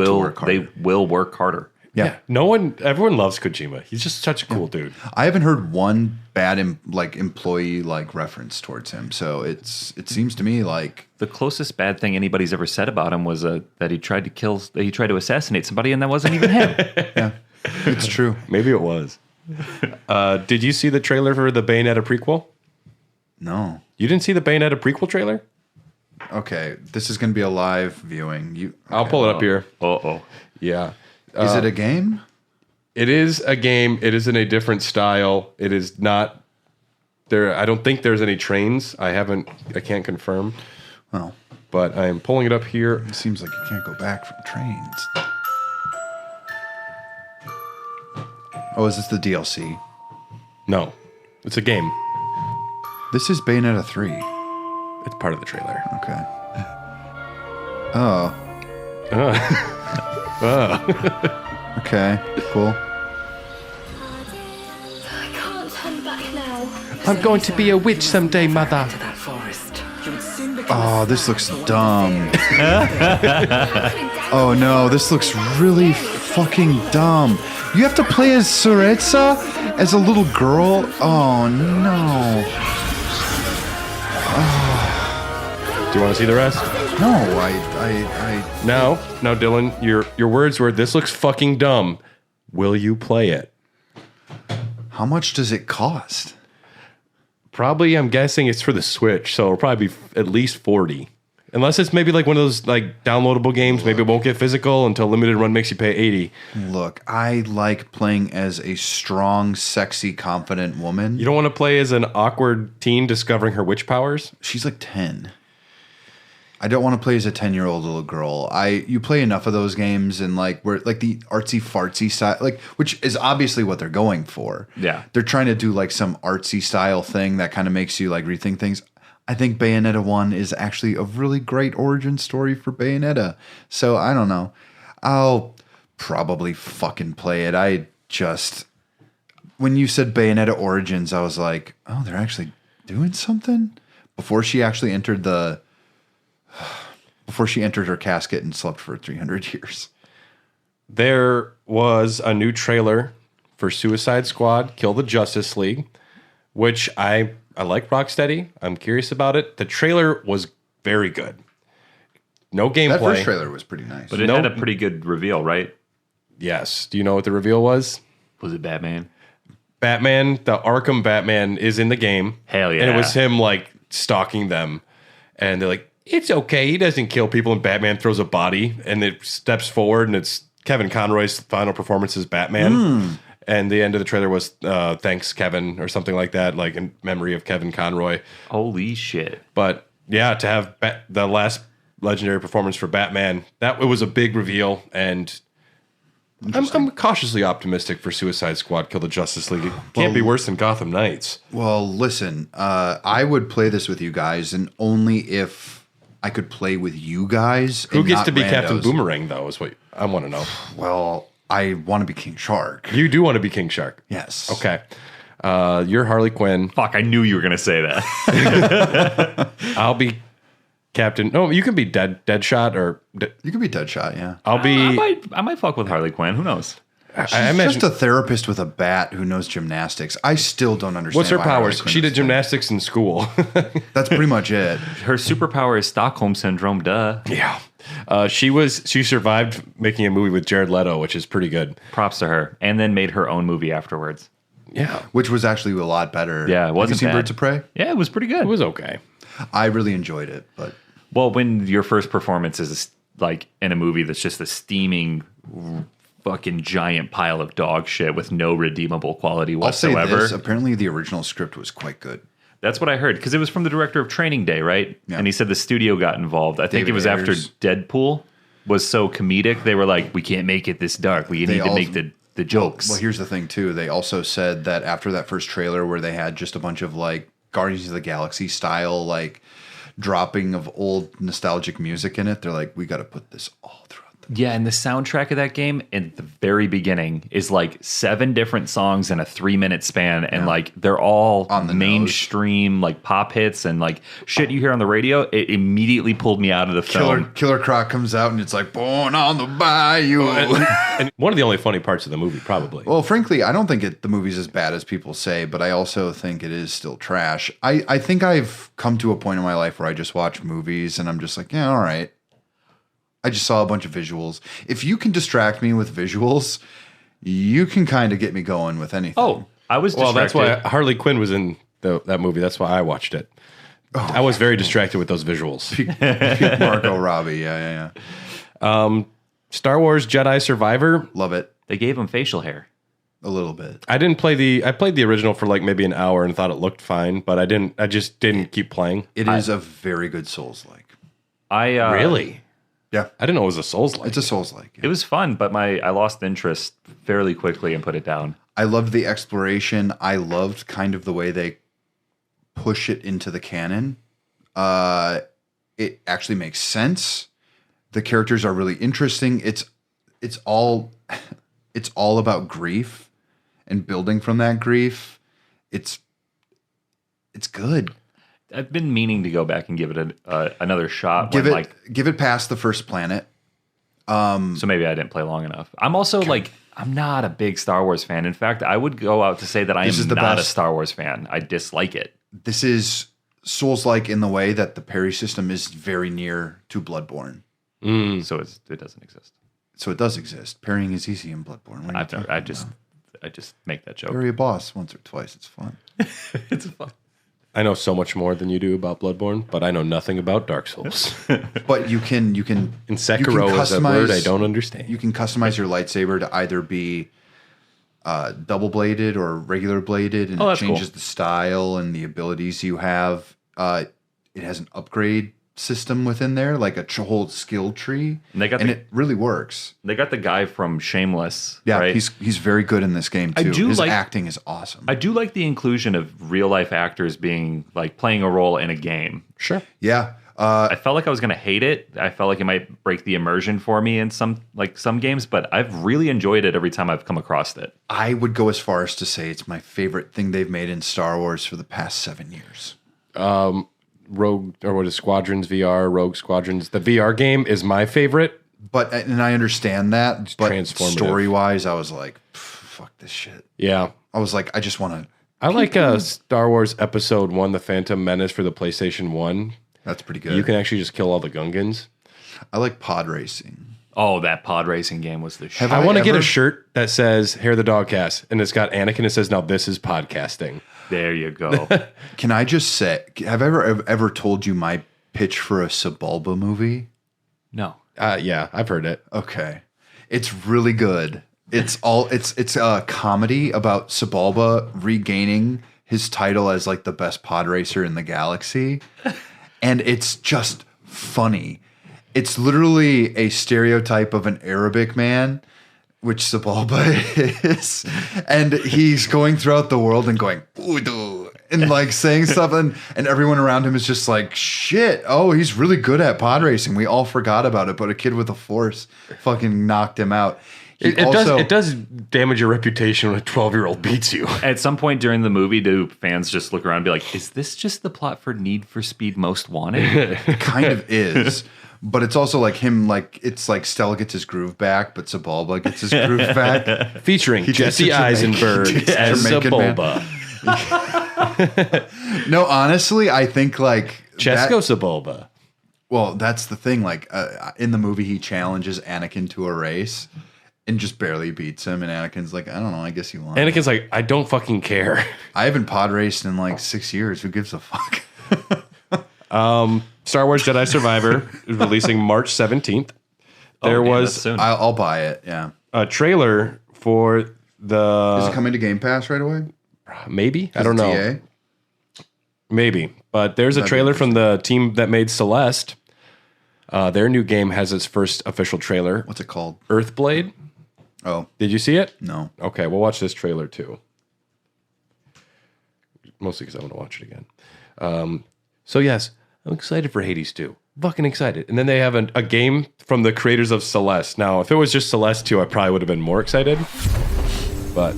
S1: work harder.
S2: Yeah.
S3: Everyone loves Kojima. He's just such a cool dude.
S2: I haven't heard one bad employee reference towards him. So it seems to me like
S1: the closest bad thing anybody's ever said about him was that he tried to assassinate somebody, and that wasn't even him.
S2: Yeah. It's true.
S3: Maybe it was. Did you see the trailer for the Bayonetta prequel?
S2: No.
S3: You didn't see the Bayonetta prequel trailer?
S2: Okay, this is going to be a live viewing.
S3: I'll pull it up here. Yeah.
S2: Is it a game?
S3: It is a game. It is in a different style. It is not there. I don't think there's any trains. I can't confirm.
S2: Well,
S3: but I am pulling it up here.
S2: It seems like you can't go back from trains. Oh, is this the DLC?
S3: No, it's a game.
S2: This is Bayonetta 3.
S3: It's part of the trailer.
S2: Okay. Oh. Okay, cool.
S4: I can't turn back now.
S3: I'm going to be a witch someday, mother.
S2: Oh, this looks dumb. Oh no, this looks really fucking dumb. You have to play as Tsuretsa as a little girl? Oh no.
S3: Oh. Do you want to see the rest?
S2: No,
S3: No, Dylan, your words were, "This looks fucking dumb." Will you play it?
S2: How much does it cost?
S3: Probably, I'm guessing it's for the Switch, so it'll probably be at least $40. Unless it's maybe like one of those downloadable games. Maybe it won't get physical until limited run makes you pay $80.
S2: Look, I like playing as a strong, sexy, confident woman.
S3: You don't want to play as an awkward teen discovering her witch powers?
S2: She's like 10. I don't want to play as a 10-year-old little girl. You play enough of those games and where the artsy fartsy style, which is obviously what they're going for.
S1: Yeah.
S2: They're trying to do some artsy style thing that kind of makes you rethink things. I think Bayonetta 1 is actually a really great origin story for Bayonetta. So I don't know. I'll probably fucking play it. When you said Bayonetta Origins, I was like, oh, they're actually doing something? Before she entered her casket and slept for 300 years.
S3: There was a new trailer for Suicide Squad, Kill the Justice League, which I like Rocksteady. I'm curious about it. The trailer was very good. No gameplay.
S2: That first trailer was pretty nice.
S1: But it had a pretty good reveal, right?
S3: Yes. Do you know what the reveal was?
S1: Was it Batman?
S3: Batman, the Arkham Batman is in the game.
S1: Hell yeah.
S3: And it was him like stalking them. And they're like, it's okay. He doesn't kill people. And Batman throws a body and it steps forward and it's Kevin Conroy's final performance as Batman. And the end of the trailer was thanks, Kevin, or something like that, like in memory of Kevin Conroy.
S1: Holy shit.
S3: But yeah, to have the last legendary performance for Batman, it was a big reveal. And I'm cautiously optimistic for Suicide Squad Kill the Justice League. It can't be worse than Gotham Knights.
S2: Well, listen, I would play this with you guys, and only if I could play with you guys.
S3: Who
S2: and
S3: gets
S2: not
S3: to be
S2: randos.
S3: Captain Boomerang, though, is what I want to know.
S2: Well, I want to be King Shark.
S3: You do want to be King Shark.
S2: Yes.
S3: Okay. You're Harley Quinn.
S1: Fuck, I knew you were going to say that.
S3: I'll be Captain. No, you can be Deadshot or.
S2: You could be Deadshot, yeah.
S3: I'll be.
S1: I might fuck with Harley Quinn. Who knows?
S2: She's
S3: I imagine.
S2: just a therapist with a bat who knows gymnastics. I still don't understand.
S3: What's her
S2: why Harley
S3: powers?
S2: Quinn
S3: She
S2: is
S3: did
S2: a thing.
S3: gymnastics in school.
S2: That's pretty much it.
S1: Her superpower is Stockholm Syndrome, duh.
S3: Yeah. She survived making a movie with Jared Leto, which is pretty good.
S1: Props to her. And then made her own movie afterwards.
S3: Yeah.
S2: Which was actually a lot better.
S1: Yeah, it wasn't
S2: Have you seen
S1: bad.
S2: Birds of Prey?
S1: Yeah, it was pretty good.
S3: It was okay.
S2: I really enjoyed it, but
S1: Well, when your first performance is like in a movie that's just a steaming fucking giant pile of dog shit with no redeemable quality
S2: I'll say
S1: whatsoever.
S2: this, apparently the original script was quite good.
S1: That's what I heard because it was from the director of Training Day, right?
S2: Yeah.
S1: And he said the studio got involved. I think
S2: David
S1: it was after
S2: Ayers.
S1: Deadpool was so comedic. They were like, we can't make it this dark. We need to make the jokes.
S2: Well, here's the thing too. They also said that after that first trailer where they had just a bunch of like Guardians of the Galaxy style like dropping of old nostalgic music in it, they're like, we got to put this all throughout the
S1: Yeah, and the soundtrack of that game in the very beginning is like 7 different songs in a 3-minute span, and like they're all
S2: On the
S1: mainstream like pop hits and like shit you hear on the radio. It immediately pulled me out of the film.
S2: Killer Croc comes out and it's like Born on the Bayou.
S3: And one of the only funny parts of the movie, probably.
S2: Well, frankly, I don't think the movie's as bad as people say, but I also think it is still trash. I think I've come to a point in my life where I just watch movies and I'm just like, yeah, all right. I just saw a bunch of visuals. If you can distract me with visuals, you can kind of get me going with anything.
S1: Oh, I was
S3: Well,
S1: distracted.
S3: that's why Harley Quinn was in that movie. That's why I watched it. I was very distracted with those visuals.
S2: Peak Margot Robbie. Yeah.
S3: Star Wars Jedi Survivor.
S2: Love it.
S1: They gave him facial hair.
S2: A little bit.
S3: I didn't play I played the original for like maybe an hour and thought it looked fine, but I just didn't keep playing.
S2: It is a very good Souls-like.
S3: Really?
S2: Yeah.
S3: I didn't know it was a Souls-like.
S2: It's a Souls-like.
S1: It was fun, but I lost interest fairly quickly and put it down.
S2: I loved the exploration. I loved kind of the way they push it into the canon. It actually makes sense. The characters are really interesting. It's all about grief and building from that grief. It's good.
S1: I've been meaning to go back and give it another shot.
S2: Give it past the first planet.
S1: So maybe I didn't play long enough. I'm also I'm not a big Star Wars fan. In fact, I would go out to say that I
S2: This is
S1: am
S2: the
S1: not a
S2: best.
S1: Star Wars fan. I dislike it.
S2: This is Souls-like in the way that the parry system is very near to Bloodborne.
S1: So it doesn't exist.
S2: So it does exist. Parrying is easy in Bloodborne. What are you talking
S1: I
S2: about?
S1: just make that joke.
S2: Parry a boss once or twice. It's fun.
S1: It's fun.
S3: I know so much more than you do about Bloodborne, but I know nothing about Dark Souls.
S2: But you can
S3: And Sekiro is a word I don't understand.
S2: You can customize your lightsaber to either be double bladed or regular bladed, and
S1: Oh,
S2: it
S1: that's
S2: changes
S1: cool.
S2: the style and the abilities you have. It has an upgrade system within there, like a whole skill tree,
S1: And they got
S2: it really works.
S1: They got the guy from Shameless.
S2: Yeah,
S1: right?
S2: he's very good in this game too.
S1: do
S2: His
S1: like-
S2: acting is awesome.
S1: I do like the inclusion of real life actors being like playing a role in a game.
S3: Sure.
S2: Yeah.
S1: I felt like I was going to hate it. I felt like it might break the immersion for me in some games, but I've really enjoyed it every time I've come across it.
S2: I would go as far as to say it's my favorite thing they've made in Star Wars for the past 7 years.
S3: Rogue, or what is Squadrons VR, Rogue Squadrons. The VR game is my favorite.
S2: And I understand that, but
S3: transformative.
S2: story-wise, I was like, fuck this shit.
S3: Yeah.
S2: I was like, I just want to.
S3: I like Star Wars Episode 1, The Phantom Menace for the PlayStation 1.
S2: That's pretty good.
S3: You can actually just kill all the Gungans.
S2: I like pod racing.
S1: Oh, that pod racing game was the shit.
S3: I want to get
S2: ever-
S3: a shirt that says "Hair the Dogcast" and it's got Anakin. It says, "Now this is podcasting."
S1: There you go.
S2: Can I just say, have I ever told you my pitch for a Sebulba movie?
S1: No.
S3: Yeah, I've heard it.
S2: Okay. It's really good. It's a comedy about Sebulba regaining his title as like the best pod racer in the galaxy. And it's just funny. It's literally a stereotype of an Arabic man, which Sebulba is. And he's going throughout the world and going, "Udu," and like saying stuff. And everyone around him is just like, shit. Oh, he's really good at pod racing. We all forgot about it. But a kid with a force fucking knocked him out.
S3: It does damage your reputation when a 12-year-old beats you.
S1: At some point during the movie, do fans just look around and be like, is this just the plot for Need for Speed Most Wanted?
S2: It kind of is. But it's also like him, like, it's like Stella gets his groove back, but Sebulba gets his groove back.
S3: Featuring Jesse
S2: Jamaican-
S3: Eisenberg
S2: he's a
S3: as
S2: Jamaican man.
S3: Sebulba.
S2: No, honestly, I think like
S3: Chesco Sebulba.
S2: well, that's the thing. Like in the movie, he challenges Anakin to a race and just barely beats him. And Anakin's like, I don't know. I guess you won.
S3: Anakin's like, I don't fucking care.
S2: I haven't pod raced in like 6 years. Who gives a fuck?
S3: Star Wars Jedi Survivor is releasing March 17th. There
S1: damn,
S3: was
S1: that's soon.
S2: I'll buy it. Yeah.
S3: a trailer for
S2: Is
S3: the
S2: it coming to Game Pass right away?
S3: maybe I don't know.
S2: TA?
S3: Maybe, but there's a
S2: That'd be
S3: trailer from the team that made Celeste. Their new game has its first official trailer.
S2: What's it called?
S3: Earthblade.
S2: Oh,
S3: Did you see it?
S2: no.
S3: Okay, we'll watch this trailer too. Mostly because I want to watch it again. So yes, I'm excited for Hades 2. Fucking excited. And then they have a game from the creators of Celeste. Now, if it was just Celeste 2, I probably would have been more excited. But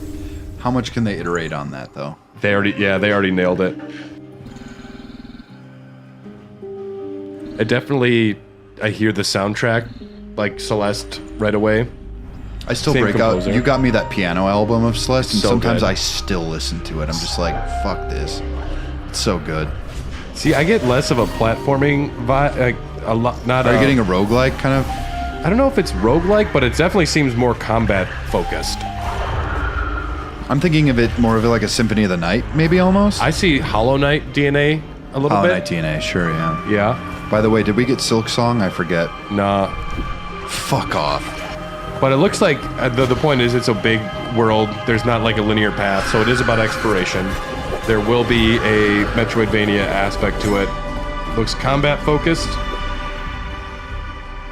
S2: How much can they iterate on that though?
S3: they already nailed it. I hear the soundtrack like Celeste right away.
S2: I still
S3: Same
S2: break
S3: composer.
S2: out. You got me that piano album of Celeste, and
S3: So
S2: sometimes
S3: good.
S2: I still listen to it. I'm just like, fuck this. It's so good.
S3: See, I get less of a platforming vibe, like a lot. Not
S2: Are you
S3: a-
S2: getting a roguelike kind of?
S3: I don't know if it's roguelike, but it definitely seems more combat focused.
S2: I'm thinking of it more of it like a Symphony of the Night, maybe almost.
S3: I see Hollow Knight DNA a little
S2: Hollow
S3: bit.
S2: Knight TNA, sure, yeah.
S3: Yeah,
S2: By the way, did we get Silk Song? I forget.
S3: nah.
S2: Fuck off.
S3: But it looks like the point is it's a big world. There's not like a linear path, so it is about exploration. There will be a Metroidvania aspect to it. Looks combat focused.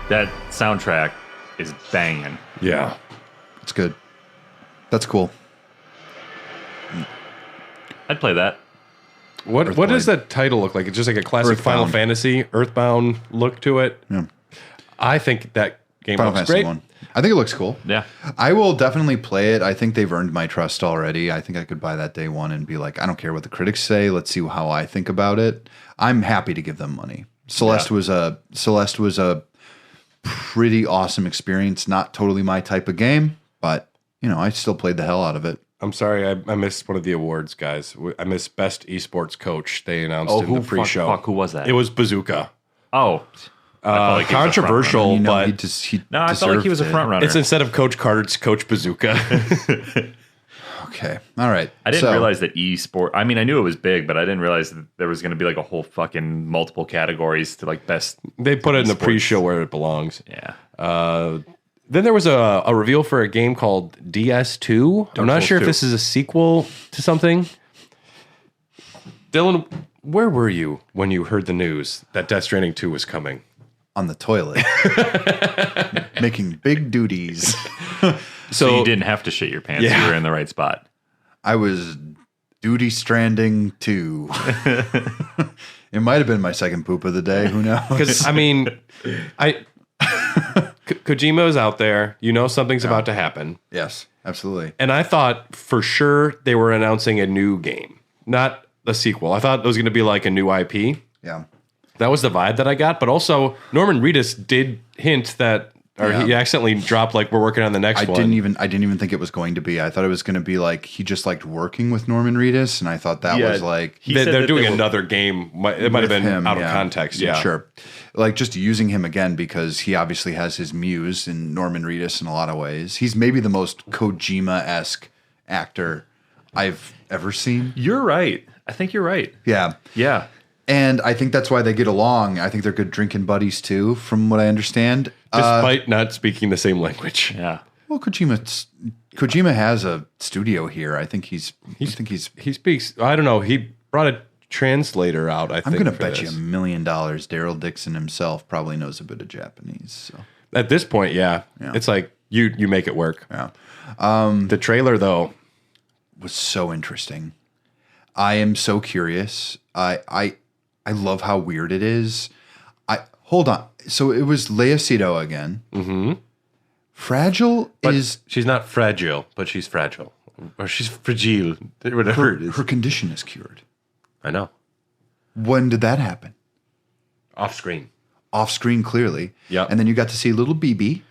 S1: That soundtrack is banging.
S3: Yeah.
S2: It's good. That's cool.
S1: I'd play that.
S3: What does
S2: Earthblade.
S3: that title look like? It's just like a classic Final
S2: Earthbound.
S3: Fantasy, Earthbound look to it.
S2: Yeah.
S3: I think that game
S2: Final
S3: looks
S2: Fantasy
S3: great.
S2: 1. I think it looks cool.
S1: Yeah.
S2: I will definitely play it. I think they've earned my trust already. I think I could buy that day one and be like, I don't care what the critics say. Let's see how I think about it. I'm happy to give them money. Celeste was a pretty awesome experience. Not totally my type of game, but I still played the hell out of it.
S3: I'm sorry, I missed one of the awards, guys. I missed Best Esports Coach. They announced in the pre-show.
S1: Who was that?
S3: It was Bazooka.
S1: Oh. I felt like he was a front
S3: Controversial,
S1: runner.
S3: but
S2: he
S1: No, I felt like he was a
S2: deserved
S1: front
S2: it.
S1: runner.
S3: it's instead of Coach Carter, it's Coach Bazooka.
S2: Okay. All right.
S1: I didn't
S2: So,
S1: realize that eSport. I mean, I knew it was big, but I didn't realize that there was going to be like a whole fucking multiple categories to like best.
S3: They put it in the
S1: Esports.
S3: pre-show where it belongs.
S1: Yeah.
S3: Then there was a reveal for a game called DS2. I'm not
S1: Souls
S3: sure if
S1: 2.
S3: this is a sequel to something. Dylan, where were you when you heard the news that Death Stranding 2 was coming?
S2: on the toilet, making big duties.
S1: So you didn't have to shit your pants.
S3: Yeah.
S1: You were in the right spot.
S2: I was duty stranding too. It might have been my second poop of the day. Who knows?
S3: Because, I mean, Kojima's out there. You know something's about to happen.
S2: Yes, absolutely.
S3: And I thought for sure they were announcing a new game, not a sequel. I thought it was going to be like a new IP.
S2: Yeah.
S3: That was the vibe that I got. But also, Norman Reedus did hint that or he accidentally dropped like we're working on the next one.
S2: I didn't even think it was going to be. I thought it was going to be like he just liked working with Norman Reedus, and I thought that was like
S3: they're doing another game. It might have been out of context. Yeah,
S2: sure. Like just using him again because he obviously has his muse in Norman Reedus in a lot of ways. He's maybe the most Kojima-esque actor I've ever seen.
S1: You're right. I think you're right.
S2: Yeah.
S1: Yeah.
S2: And I think that's why they get along. I think they're good drinking buddies too, from what I understand.
S3: Despite not speaking the same language.
S1: Yeah.
S2: Well, Kojima has a studio here. I think he
S3: speaks. I don't know. He brought a translator out. I'm
S2: going to bet you $1 million. Daryl Dixon himself probably knows a bit of Japanese. So
S3: at this point, yeah. It's like you make it work.
S2: Yeah.
S3: The trailer though
S2: was so interesting. I am so curious. I love how weird it is. Hold on. So it was Lea Seydoux again. Mm-hmm. Fragile
S3: but
S2: is...
S3: She's not fragile, but she's fragile. Or she's fragile. Whatever it is.
S2: Her condition is cured.
S3: I know.
S2: When did that happen?
S3: Off screen.
S2: Off screen, clearly.
S3: Yeah.
S2: And then you got to see little BB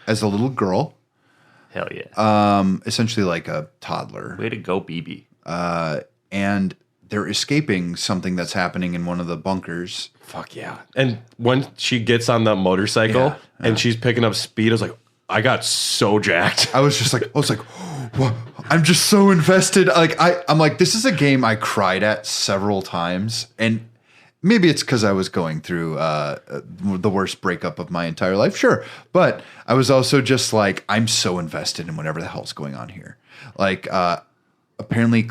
S2: as a little girl.
S1: Hell yeah.
S2: Essentially like a toddler.
S1: Way to go, BB.
S2: And they're escaping something that's happening in one of the bunkers.
S3: Fuck yeah. And when she gets on the motorcycle and she's picking up speed, I was like, I got so jacked.
S2: I was like, what? I'm just so invested. Like I'm like, this is a game I cried at several times. And maybe it's because I was going through the worst breakup of my entire life. Sure. But I was also just like, I'm so invested in whatever the hell's going on here. Like, apparently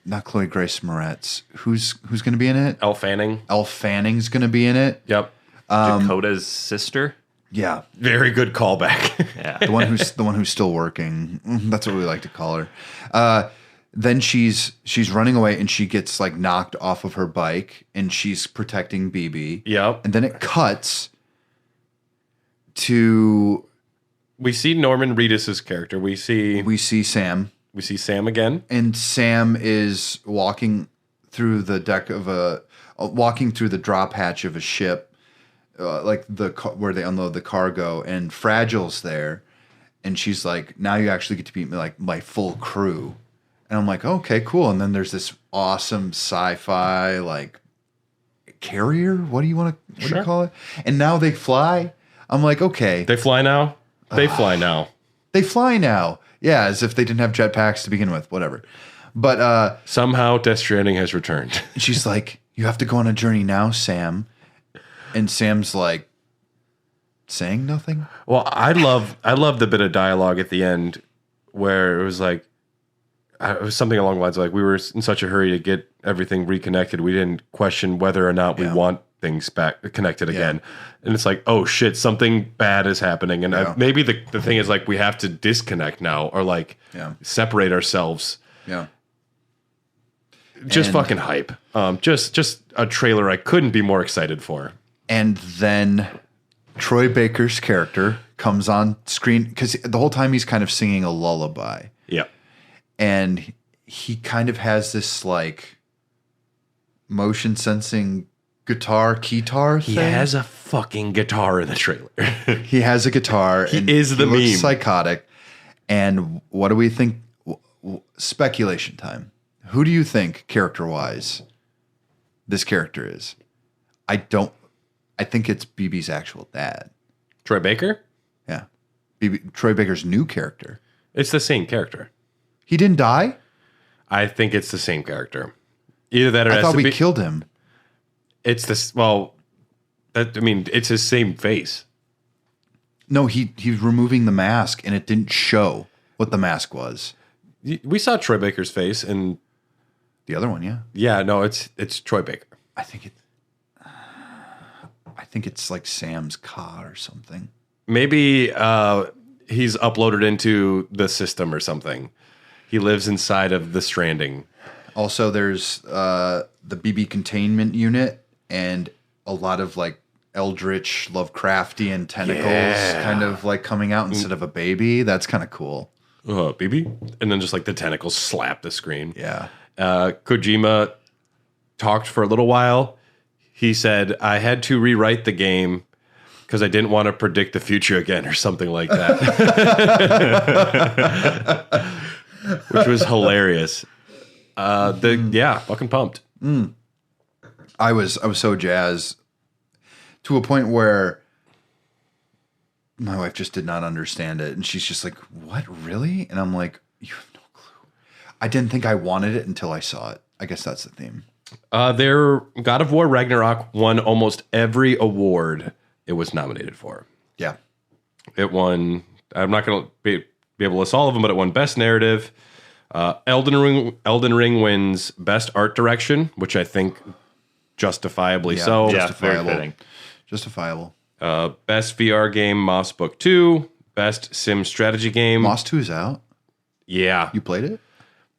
S2: not Chloe Grace Moretz. Who's going to be in it?
S3: Elle Fanning.
S2: Elle Fanning's going to be in it.
S3: Yep.
S1: Dakota's sister.
S2: Yeah.
S3: Very good callback.
S1: Yeah.
S2: the one who's still working. That's what we like to call her. Then she's running away and she gets like knocked off of her bike and she's protecting BB.
S3: Yep.
S2: And then it cuts to
S3: we see Norman Reedus' character. We see
S2: Sam.
S3: We see Sam again.
S2: And Sam is walking through the deck of walking through the drop hatch of a ship, like where they unload the cargo, and Fragile's there. And she's like, now you actually get to be like my full crew. And I'm like, okay, cool. And then there's this awesome sci-fi like carrier. What do you call it? And now they fly. I'm like, okay.
S3: They fly now? They fly now.
S2: They fly now. Yeah, as if they didn't have jetpacks to begin with. Whatever. But
S3: somehow Death Stranding has returned.
S2: She's like, you have to go on a journey now, Sam. And Sam's like, saying nothing?
S3: Well, I love the bit of dialogue at the end where it was like, it was something along the lines of like, we were in such a hurry to get everything reconnected. We didn't question whether or not we want things back connected again. And it's like, oh shit, something bad is happening. And maybe the thing is like, we have to disconnect now or like separate ourselves.
S2: Yeah.
S3: Just fucking hype. Just a trailer I couldn't be more excited for.
S2: And then Troy Baker's character comes on screen because the whole time he's kind of singing a lullaby.
S3: Yeah.
S2: And he kind of has this like motion sensing keytar thing.
S3: He has a fucking guitar in the trailer.
S2: He has a guitar.
S3: He is the meme.
S2: Psychotic. And what do we think? Speculation time. Who do you think character-wise this character is? I think it's BB's actual dad.
S3: Troy Baker?
S2: Yeah. Troy Baker's new character.
S3: It's the same character.
S2: He didn't die?
S3: I think it's the same character. Either that or
S2: I thought we killed him.
S3: It's this. Well, it's his same face.
S2: No, he's removing the mask, and it didn't show what the mask was.
S3: We saw Troy Baker's face, and
S2: the other one, yeah.
S3: Yeah, no, it's Troy Baker.
S2: I think it's like Sam's car or something.
S3: Maybe he's uploaded into the system or something. He lives inside of the Stranding.
S2: Also, there's the BB containment unit and a lot of like eldritch Lovecraftian tentacles kind of like coming out instead of a baby. That's kind of cool.
S3: BB? And then just like the tentacles slap the screen.
S2: Yeah.
S3: Kojima talked for a little while. He said, I had to rewrite the game because I didn't want to predict the future again or something like that, which was hilarious. Fucking pumped.
S2: I was so jazzed to a point where my wife just did not understand it, and she's just like, "What, really?" And I'm like, "You have no clue." I didn't think I wanted it until I saw it. I guess that's the theme.
S3: Their God of War Ragnarok won almost every award it was nominated for.
S2: Yeah.
S3: It won. I'm not going to be able to list all of them, but it won Best Narrative. Elden Ring wins Best Art Direction, which I think justifiably so.
S1: Yeah,
S2: Justifiable.
S1: very fitting.
S2: Justifiable.
S3: Best VR game, Moss Book 2. Best Sim Strategy game.
S2: Moss 2 is out.
S3: Yeah.
S2: You played it?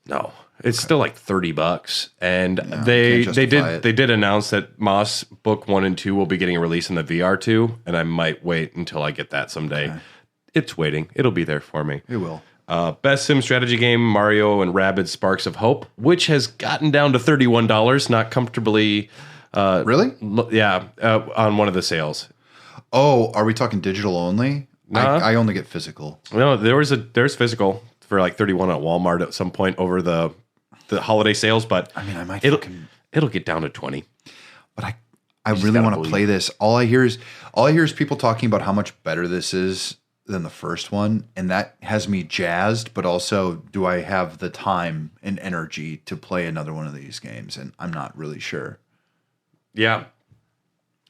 S3: No. It's still like $30, and
S2: can't
S3: they
S2: justify it.
S3: did announce that Moss Book 1 and 2 will be getting a release in the VR 2, and I might wait until I get that someday.
S2: Okay.
S3: It's waiting; it'll be there for me.
S2: It will.
S3: Best Sim Strategy game: Mario and Rabbids Sparks of Hope, which has gotten down to $31, not comfortably.
S2: Really?
S3: On one of the sales.
S2: Oh, are we talking digital only? I only get physical.
S3: No, there's physical for like 31 at Walmart at some point over the holiday sales, but
S2: I mean, I might
S3: it'll get down to 20.
S2: But I really want to play this. All I hear is people talking about how much better this is than the first one, and that has me jazzed, but also, do I have the time and energy to play another one of these games? And I'm not really sure.
S3: Yeah.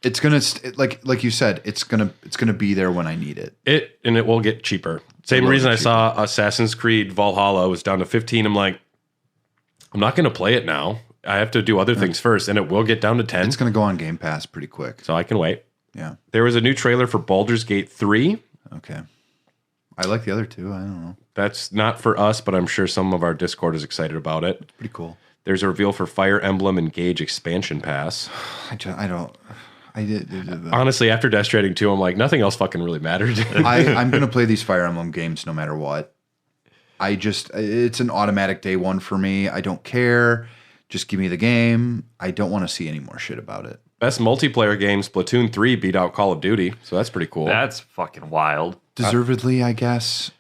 S2: It's going to like you said, it's going to be there when I need it.
S3: It will get cheaper. Same reason I saw Assassin's Creed Valhalla was down to 15. I'm like, I'm not going to play it now. I have to do other things first, and it will get down to 10.
S2: It's going to go on Game Pass pretty quick.
S3: So I can wait.
S2: Yeah.
S3: There was a new trailer for Baldur's Gate 3.
S2: Okay. I like the other two. I don't know.
S3: That's not for us, but I'm sure some of our Discord is excited about it.
S2: It's pretty cool.
S3: There's a reveal for Fire Emblem Engage Expansion Pass.
S2: I did.
S3: Honestly, after Death Stranding 2, I'm like, nothing else fucking really mattered.
S2: I'm going to play these Fire Emblem games no matter what. It's an automatic day one for me. I don't care. Just give me the game. I don't want to see any more shit about it.
S3: Best multiplayer game, Splatoon 3 beat out Call of Duty, so that's pretty cool.
S1: That's fucking wild.
S2: Deservedly, I guess.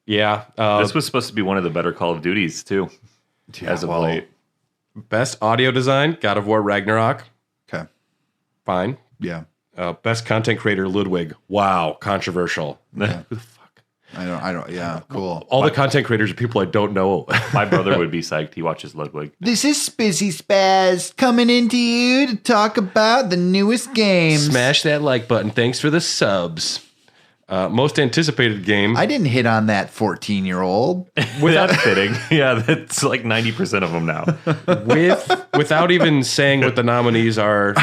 S3: Yeah.
S1: This was supposed to be one of the better Call of Duties, too, as of late.
S3: Best audio design, God of War Ragnarok.
S2: Okay.
S3: Fine.
S2: Yeah.
S3: Best content creator, Ludwig. Wow, controversial. Who the fuck?
S2: I don't. Yeah, cool.
S3: All the content creators are people I don't know.
S1: My brother would be psyched. He watches Ludwig.
S2: This is Spizzy Spaz coming into you to talk about the newest game.
S3: Smash that like button. Thanks for the subs. Most anticipated game.
S2: I didn't hit on that 14-year-old.
S1: That's fitting. Yeah, that's like 90% of them now.
S3: Without even saying what the nominees are,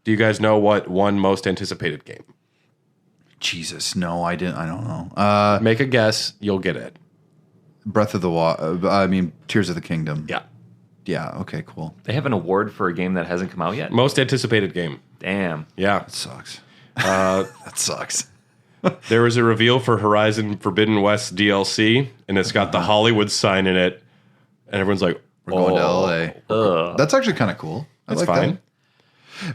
S3: do you guys know what won most anticipated game?
S2: Jesus, no, I didn't. I don't know.
S3: Make a guess. You'll get it.
S2: Breath of the Wild. Tears of the Kingdom.
S3: Yeah.
S2: Yeah. Okay. Cool.
S1: They have an award for a game that hasn't come out yet?
S3: Most anticipated game.
S1: Damn.
S3: Yeah.
S2: That sucks. That sucks.
S3: There was a reveal for Horizon Forbidden West DLC, and it's got the Hollywood sign in it, and everyone's like,
S2: We're going to LA. That's actually kind of cool. I
S3: That's
S2: like
S3: fine.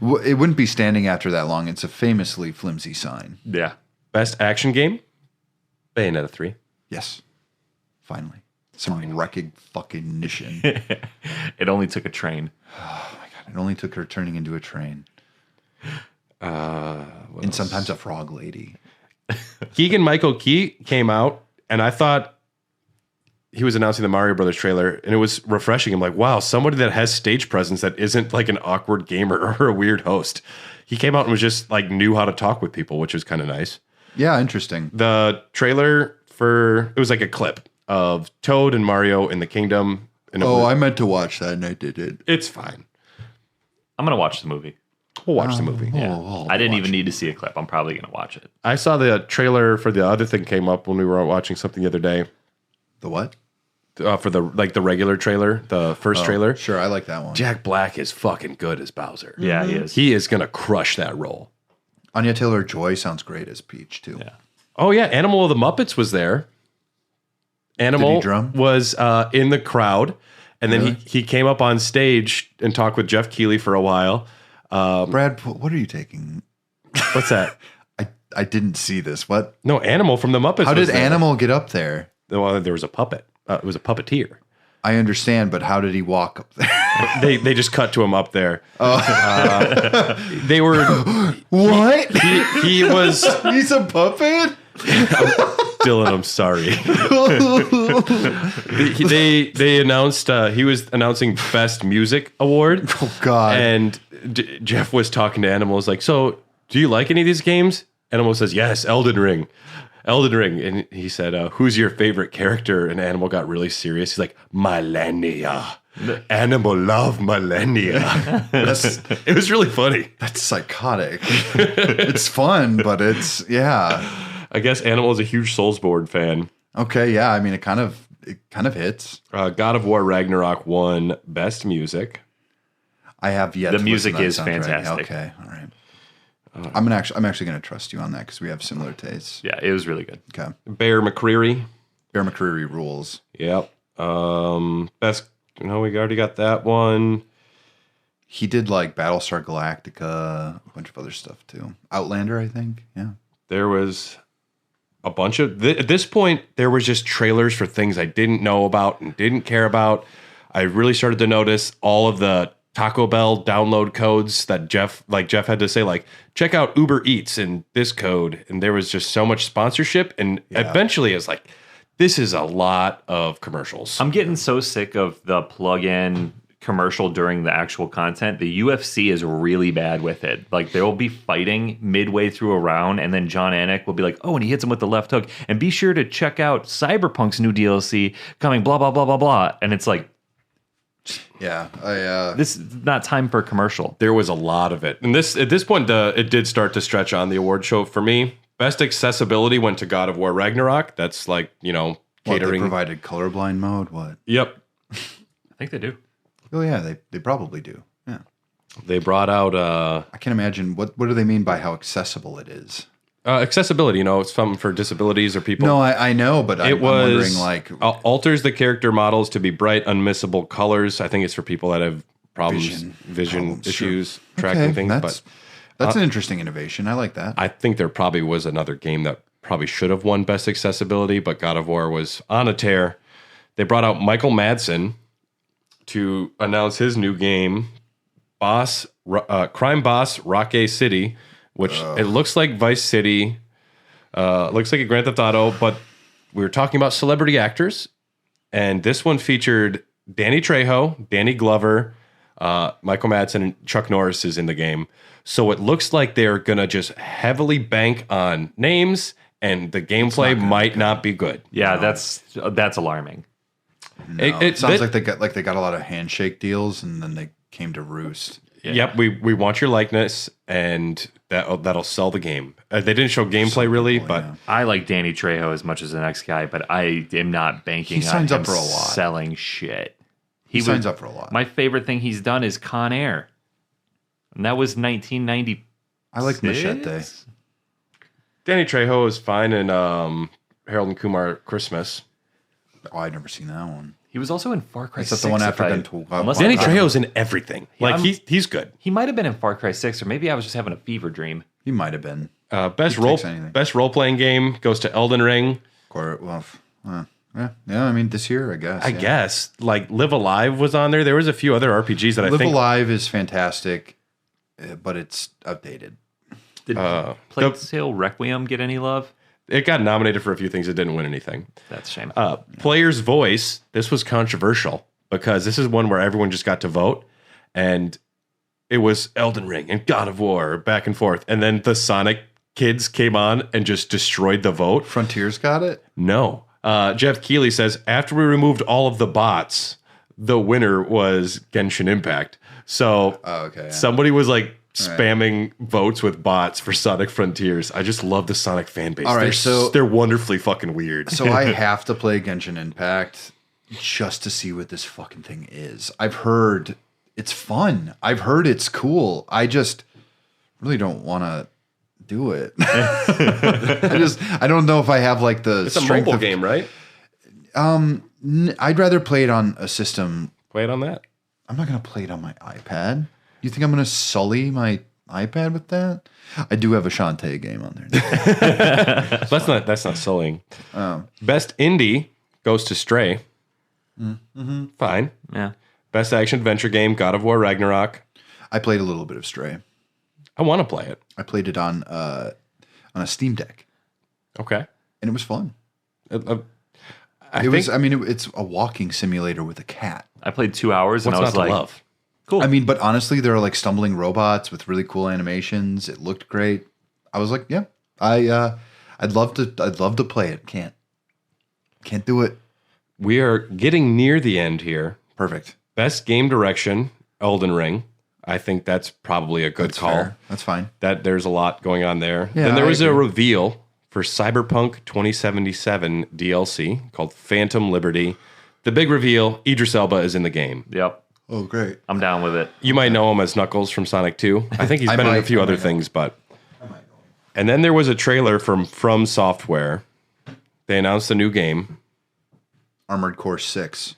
S2: that. It wouldn't be standing after that long. It's a famously flimsy sign.
S1: Yeah.
S3: Best action game? Bayonetta 3.
S2: Yes. Finally. Some wrecking fucking mission.
S1: It only took a train.
S2: Oh my God. It only took her turning into a train. And sometimes a frog lady.
S3: Keegan Michael Key came out, and I thought he was announcing the Mario Brothers trailer, and it was refreshing. I'm like, wow, somebody that has stage presence that isn't like an awkward gamer or a weird host. He came out and was just like knew how to talk with people, which was kind of nice.
S2: Yeah, interesting.
S3: The trailer it was like a clip of Toad and Mario in the kingdom. And
S2: I meant to watch that and I didn't.
S3: It's fine.
S1: I'm going to watch the movie.
S3: We'll watch the movie.
S1: I didn't even need to see a clip. I'm probably going to watch it.
S3: I saw the trailer for the other thing came up when we were watching something the other day.
S2: The what?
S3: For the regular trailer, the first trailer.
S2: Sure, I like that one.
S3: Jack Black is fucking good as Bowser.
S1: Yeah, he is.
S3: He is going to crush that role.
S2: Anya Taylor-Joy sounds great as Peach, too.
S1: Yeah.
S3: Oh, yeah. Animal of the Muppets was there. Animal
S2: Did he drum?
S3: was in the crowd. And then
S2: Really?
S3: he came up on stage and talked with Geoff Keighley for a while.
S2: Brad, what are you taking?
S3: What's that?
S2: I didn't see this. What?
S3: No, Animal from the Muppets.
S2: How
S3: was
S2: did
S3: there.
S2: Animal get up there?
S3: Well, there was a puppet. It was a puppeteer.
S2: I understand, but how did he walk up there?
S3: They just cut to him up there. They were
S2: What?
S3: he was
S2: He's a puppet?
S3: Dylan. I'm sorry. they announced he was announcing Best Music Award.
S2: Oh God!
S3: And Geoff was talking to Animal. Was like, so do you like any of these games? Animal says, yes, Elden Ring. And he said, who's your favorite character? And Animal got really serious. He's like, Millennia. Animal love Millennia. It was really funny.
S2: That's psychotic. It's fun, but it's
S3: I guess Animal is a huge Soulsborne fan.
S2: Okay, yeah. I mean, it kind of hits.
S3: God of War Ragnarok won Best Music.
S2: I have yet.
S1: The
S2: to
S1: music
S2: listen to that
S1: is
S2: soundtrack.
S1: fantastic.
S2: Okay, all right. I'm actually going to trust you on that because we have similar tastes.
S1: Yeah, it was really good.
S2: Okay.
S3: Bear McCreary.
S2: Bear McCreary rules.
S3: Yep. Best. No, we already got that one.
S2: He did like Battlestar Galactica, a bunch of other stuff too. Outlander, I think. Yeah.
S3: There was a bunch of at this point there was just trailers for things I didn't know about and didn't care about. I really started to notice all of the Taco Bell download codes that Geoff had to say, like, check out Uber Eats and this code. And there was just so much sponsorship. And eventually it's like, this is a lot of commercials.
S1: I'm getting so sick of the plug-in commercial during the actual content. The UFC is really bad with it. Like, they will be fighting midway through a round, and then John Anik will be like, oh, and he hits him with the left hook. And be sure to check out Cyberpunk's new DLC coming, blah, blah, blah, blah, blah. And it's like,
S2: Yeah.
S1: this is not time for a commercial.
S3: There was a lot of it. And at this point, it did start to stretch on the award show for me. Best accessibility went to God of War Ragnarok. That's like,
S2: What,
S3: catering.
S2: they provided colorblind mode? What?
S3: Yep.
S1: I think they do.
S2: Oh yeah, they probably do. Yeah.
S3: They brought out
S2: I can't imagine what do they mean by how accessible it is?
S3: accessibility. It's something for disabilities or people.
S2: No, I know, but I'm wondering like
S3: alters the character models to be bright, unmissable colors. I think it's for people that have problems, vision
S2: problems,
S3: issues,
S2: sure.
S3: tracking
S2: Okay,
S3: things.
S2: That's an interesting innovation. I like that.
S3: I think there probably was another game that probably should have won Best Accessibility, but God of War was on a tear. They brought out Michael Madsen to announce his new game, Crime Boss Rocky City, which it looks like Vice City, looks like a Grand Theft Auto, but we were talking about celebrity actors, and this one featured Danny Trejo, Danny Glover, Michael Madsen, and Chuck Norris is in the game. So it looks like they're going to just heavily bank on names, and the gameplay might not be good.
S1: Yeah, that's alarming.
S2: No, it sounds like they got a lot of handshake deals, and then they came to roost.
S1: Yeah.
S3: Yep, we want your likeness, and that'll sell the game. They didn't show gameplay really, but
S1: I like Danny Trejo as much as the next guy, but I am not banking
S2: He
S1: on
S2: signs
S1: him
S2: up for a lot.
S1: selling shit.
S2: He signs up for a lot.
S1: My favorite thing he's done is Con Air, and that was 1990.
S2: I like Machete.
S3: Danny Trejo is fine in Harold and Kumar Christmas.
S2: Oh, I've never seen that one.
S1: He was also in Far Cry
S2: Is that
S1: 6.
S2: the one
S1: if
S2: after
S1: I-
S2: Gun to-
S1: unless
S3: Danny
S1: I-
S3: Trejo's in everything.
S1: Yeah,
S3: He's good.
S1: He might have been in Far Cry 6, or maybe I was just having a fever dream.
S2: He might have been.
S3: Best
S2: takes anything.
S3: role playing game goes to Elden Ring.
S2: Yeah. I mean, this year, I guess.
S3: I guess like Live Alive was on there. There was a few other RPGs that I
S2: Live
S3: think
S2: Alive is fantastic, but it's outdated.
S1: Did Plague Tale Requiem get any love?
S3: it got nominated for a few things. It didn't win anything.
S1: That's a shame.
S3: Player's Voice. This was controversial because this is one where everyone just got to vote, and it was Elden Ring and God of War back and forth, and then the Sonic kids came on and just destroyed the vote.
S2: Frontiers got it?
S3: No. Geoff Keighley says, after we removed all of the bots, the winner was Genshin Impact. So somebody was like spamming votes with bots for Sonic Frontiers. I just love the Sonic fan base.
S2: All right,
S3: they're wonderfully fucking weird.
S2: So I have to play Genshin Impact just to see what this fucking thing is. I've heard it's fun. I've heard it's cool. I just really don't want to do it. I don't know if I have like the
S3: It's a
S2: strength
S3: mobile
S2: of,
S3: game, right?
S2: I'd rather play it on a system.
S3: Play it on that.
S2: I'm not going to play it on my iPad. You think I'm going to sully my iPad with that. I do have a Shantae game on there.
S3: That's not sullying. Best indie goes to Stray. Fine.
S1: Yeah.
S3: Best action adventure game, God of War Ragnarok.
S2: I played a little bit of Stray.
S3: I want to play it.
S2: I played it on a Steam Deck,
S3: Okay.
S2: and it was fun.
S3: I think,
S2: It's a walking simulator with a cat.
S1: I played 2 hours and
S3: what's
S1: I was
S3: not to
S1: like,
S3: love?
S1: cool.
S2: I mean, but honestly, there are like stumbling robots with really cool animations. It looked great. I was like, yeah, I'd love to play it. Can't do it.
S3: We are getting near the end here.
S2: Perfect.
S3: Best game direction, Elden Ring. I think that's probably a good
S2: That's
S3: call.
S2: fair. That's fine.
S3: That there's a lot going on there.
S2: Yeah,
S3: then there
S2: I
S3: was a
S2: agree.
S3: reveal for Cyberpunk 2077 DLC called Phantom Liberty. The big reveal, Idris Elba is in the game.
S1: Yep.
S2: Oh, great.
S1: I'm down with it.
S3: You might know him as Knuckles from Sonic 2. I think he's been in a few other things, but... And then there was a trailer from Software. They announced a new game.
S2: Armored Core 6.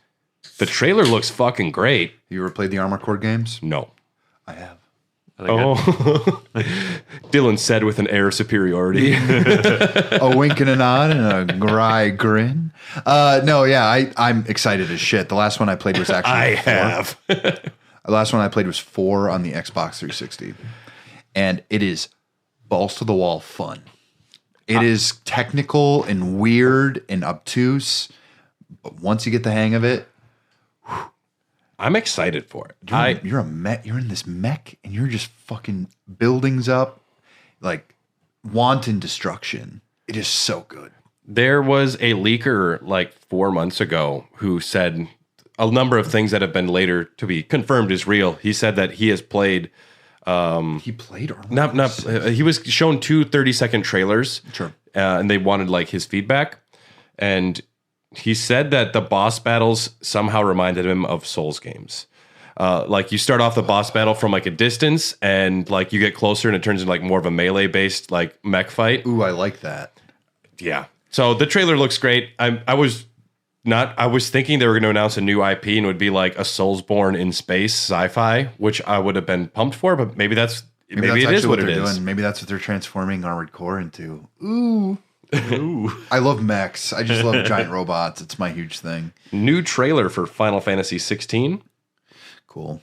S3: The trailer looks fucking great.
S2: You ever played the Armored Core games?
S3: No.
S2: I have.
S1: I think
S3: Dylan said with an air of superiority.
S2: A wink and a nod and a wry grin. No, yeah, I'm excited as shit. The last one I played was actually 4. The last one I played was 4 on the Xbox 360. And it is balls to the wall fun. It is technical and weird and obtuse. But once you get the hang of it,
S3: I'm excited for it.
S2: you're a mech. You're in this mech and you're just fucking buildings up like wanton destruction. It is so good.
S3: There was a leaker like 4 months ago who said a number of things that have been later to be confirmed is real. He said that he has played.
S2: He played Armored Core 6.
S3: He was shown 2 30-second trailers.
S2: Sure.
S3: And they wanted like his feedback. And he said that the boss battles somehow reminded him of Souls games. Like you start off the boss battle from like a distance and like you get closer and it turns into like more of a melee based like mech fight.
S2: Ooh, I like that.
S3: Yeah. So the trailer looks great. I was thinking they were going to announce a new IP and it would be like a Soulsborne in space sci-fi, which I would have been pumped for, but maybe it is
S2: actually
S3: what it
S2: they're
S3: is.
S2: doing. Maybe that's what they're transforming Armored Core into. Ooh. I love mechs. I just love giant robots. It's my huge thing.
S3: New trailer for Final Fantasy 16.
S2: Cool.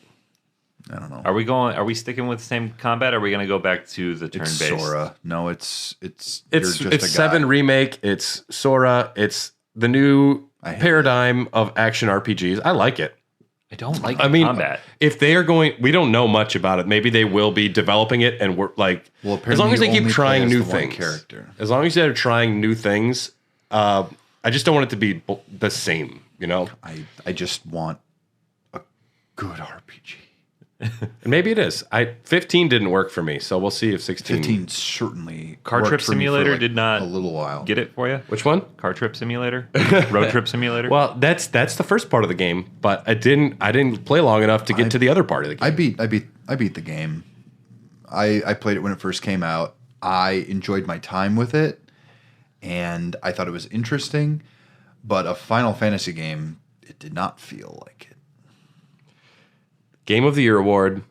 S2: I don't know.
S1: Are we sticking with the same combat? Or are we going to go back to the
S2: It's
S1: turn-based?
S2: Sora. No, it's
S3: It's
S2: you're just a guy.
S3: 7 remake. It's Sora. It's the new
S2: hate
S3: paradigm of action RPGs. I like it.
S1: I don't like
S3: I mean,
S1: combat.
S3: if they are going, we don't know much about it. Maybe they will be developing it, and we're like,
S2: Well,
S3: as long as they
S2: apparently you
S3: keep
S2: only
S3: trying
S2: play as
S3: new
S2: the one
S3: things,
S2: character.
S3: as long as they're trying new things, I just don't want it to be the same. You know,
S2: I just want a good RPG.
S3: and maybe it is. 15 didn't work for me, so we'll see if 16.
S2: 15 certainly
S1: Car
S2: worked
S1: Trip
S2: for me for,
S1: Simulator
S2: like,
S1: did not
S2: a little while.
S1: Get it for you?
S3: Which one?
S1: Car Trip Simulator? Road Trip Simulator?
S3: Well, that's the first part of the game, but I didn't play long enough to get to the other part of the game.
S2: I beat the game. I played it when it first came out. I enjoyed my time with it, and I thought it was interesting. But a Final Fantasy game, it did not feel like it.
S3: Game of the Year award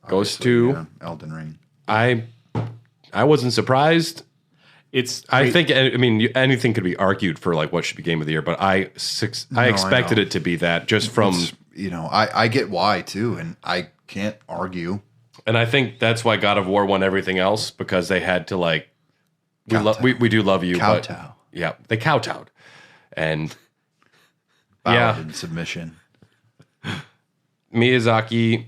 S3: goes
S2: Obviously,
S3: to
S2: yeah, Elden Ring.
S3: I wasn't surprised. I think anything could be argued for like what should be Game of the Year, but I expected
S2: know.
S3: it to be that just from
S2: I get why too, and I can't argue.
S3: and I think that's why God of War won everything else because they had to like
S2: Kowtow.
S3: we do love you, but
S2: Kowtow.
S3: yeah, they kowtowed and
S2: Bowed in submission.
S3: Miyazaki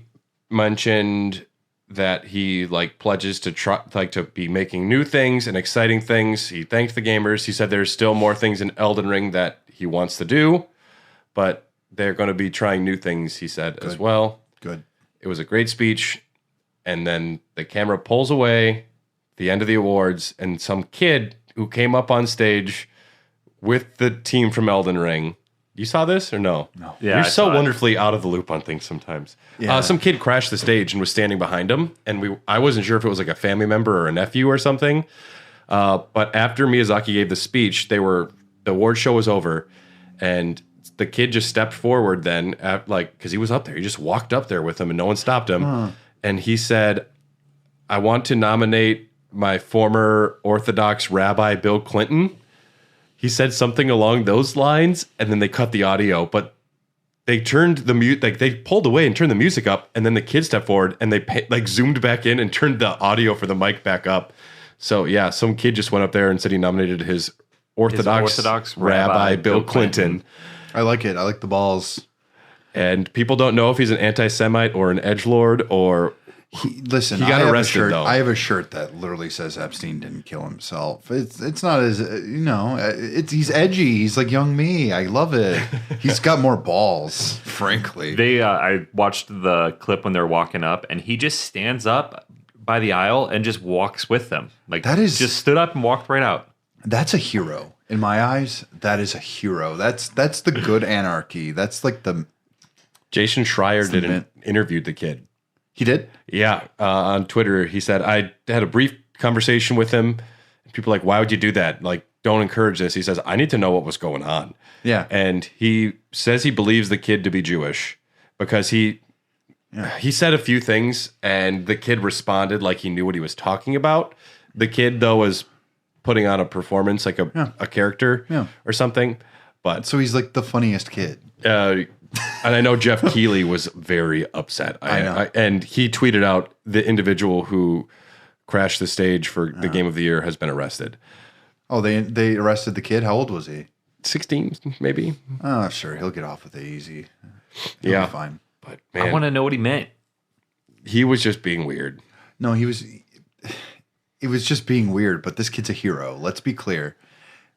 S3: mentioned that he like pledges to try like to be making new things and exciting things. He thanked the gamers. He said there's still more things in Elden Ring that he wants to do, but they're going to be trying new things, he said as well.
S2: Good.
S3: It was a great speech. And then the camera pulls away, the end of the awards, and some kid who came up on stage with the team from Elden Ring. You saw this or no?
S2: No.
S1: Yeah,
S3: You're
S1: I
S3: so
S1: saw it.
S3: wonderfully out of the loop on things sometimes.
S2: Yeah.
S3: Some kid crashed the stage and was standing behind him, and I wasn't sure if it was like a family member or a nephew or something. But after Miyazaki gave the speech, the award show was over, and the kid just stepped forward then, because he was up there. He just walked up there with him, and no one stopped him. And he said, I want to nominate my former Orthodox rabbi, Bill Clinton. He said something along those lines, and then they cut the audio, but they turned the mute, like they pulled away and turned the music up, and then the kid stepped forward and they like zoomed back in and turned the audio for the mic back up. So yeah, some kid just went up there and said he nominated his Orthodox rabbi, Bill Clinton.
S2: I like it. I like the balls.
S3: And people don't know if he's an anti-Semite or an edgelord or...
S2: Listen,
S3: he got arrested, though.
S2: I have a shirt that literally says Epstein didn't kill himself. It's not as, he's edgy. He's like young me. I love it. He's got more balls, frankly.
S1: I watched the clip when they're walking up, and he just stands up by the aisle and just walks with them. Like,
S2: that is
S1: just stood up and walked right out.
S2: That's a hero. In my eyes, that is a hero. That's the good anarchy. That's like the...
S3: Jason Schreier interviewed the kid.
S2: He did?
S3: Yeah. On Twitter, he said, I had a brief conversation with him. People are like, why would you do that? Like, don't encourage this. He says, I need to know what was going on.
S2: Yeah.
S3: And he says he believes the kid to be Jewish because he said a few things and the kid responded like he knew what he was talking about. The kid, though, was putting on a performance, like a character or something. But
S2: so he's like the funniest kid.
S3: And I know Geoff Keighley was very upset.
S2: I know.
S3: And he tweeted out the individual who crashed the stage for the Game of the Year has been arrested.
S2: Oh, they arrested the kid? How old was he?
S3: 16, maybe.
S2: Oh, sure. He'll get off with it easy. He'll be fine.
S3: But man,
S1: I want to know what he meant.
S3: He was just being weird.
S2: No, it was just being weird, but this kid's a hero. Let's be clear.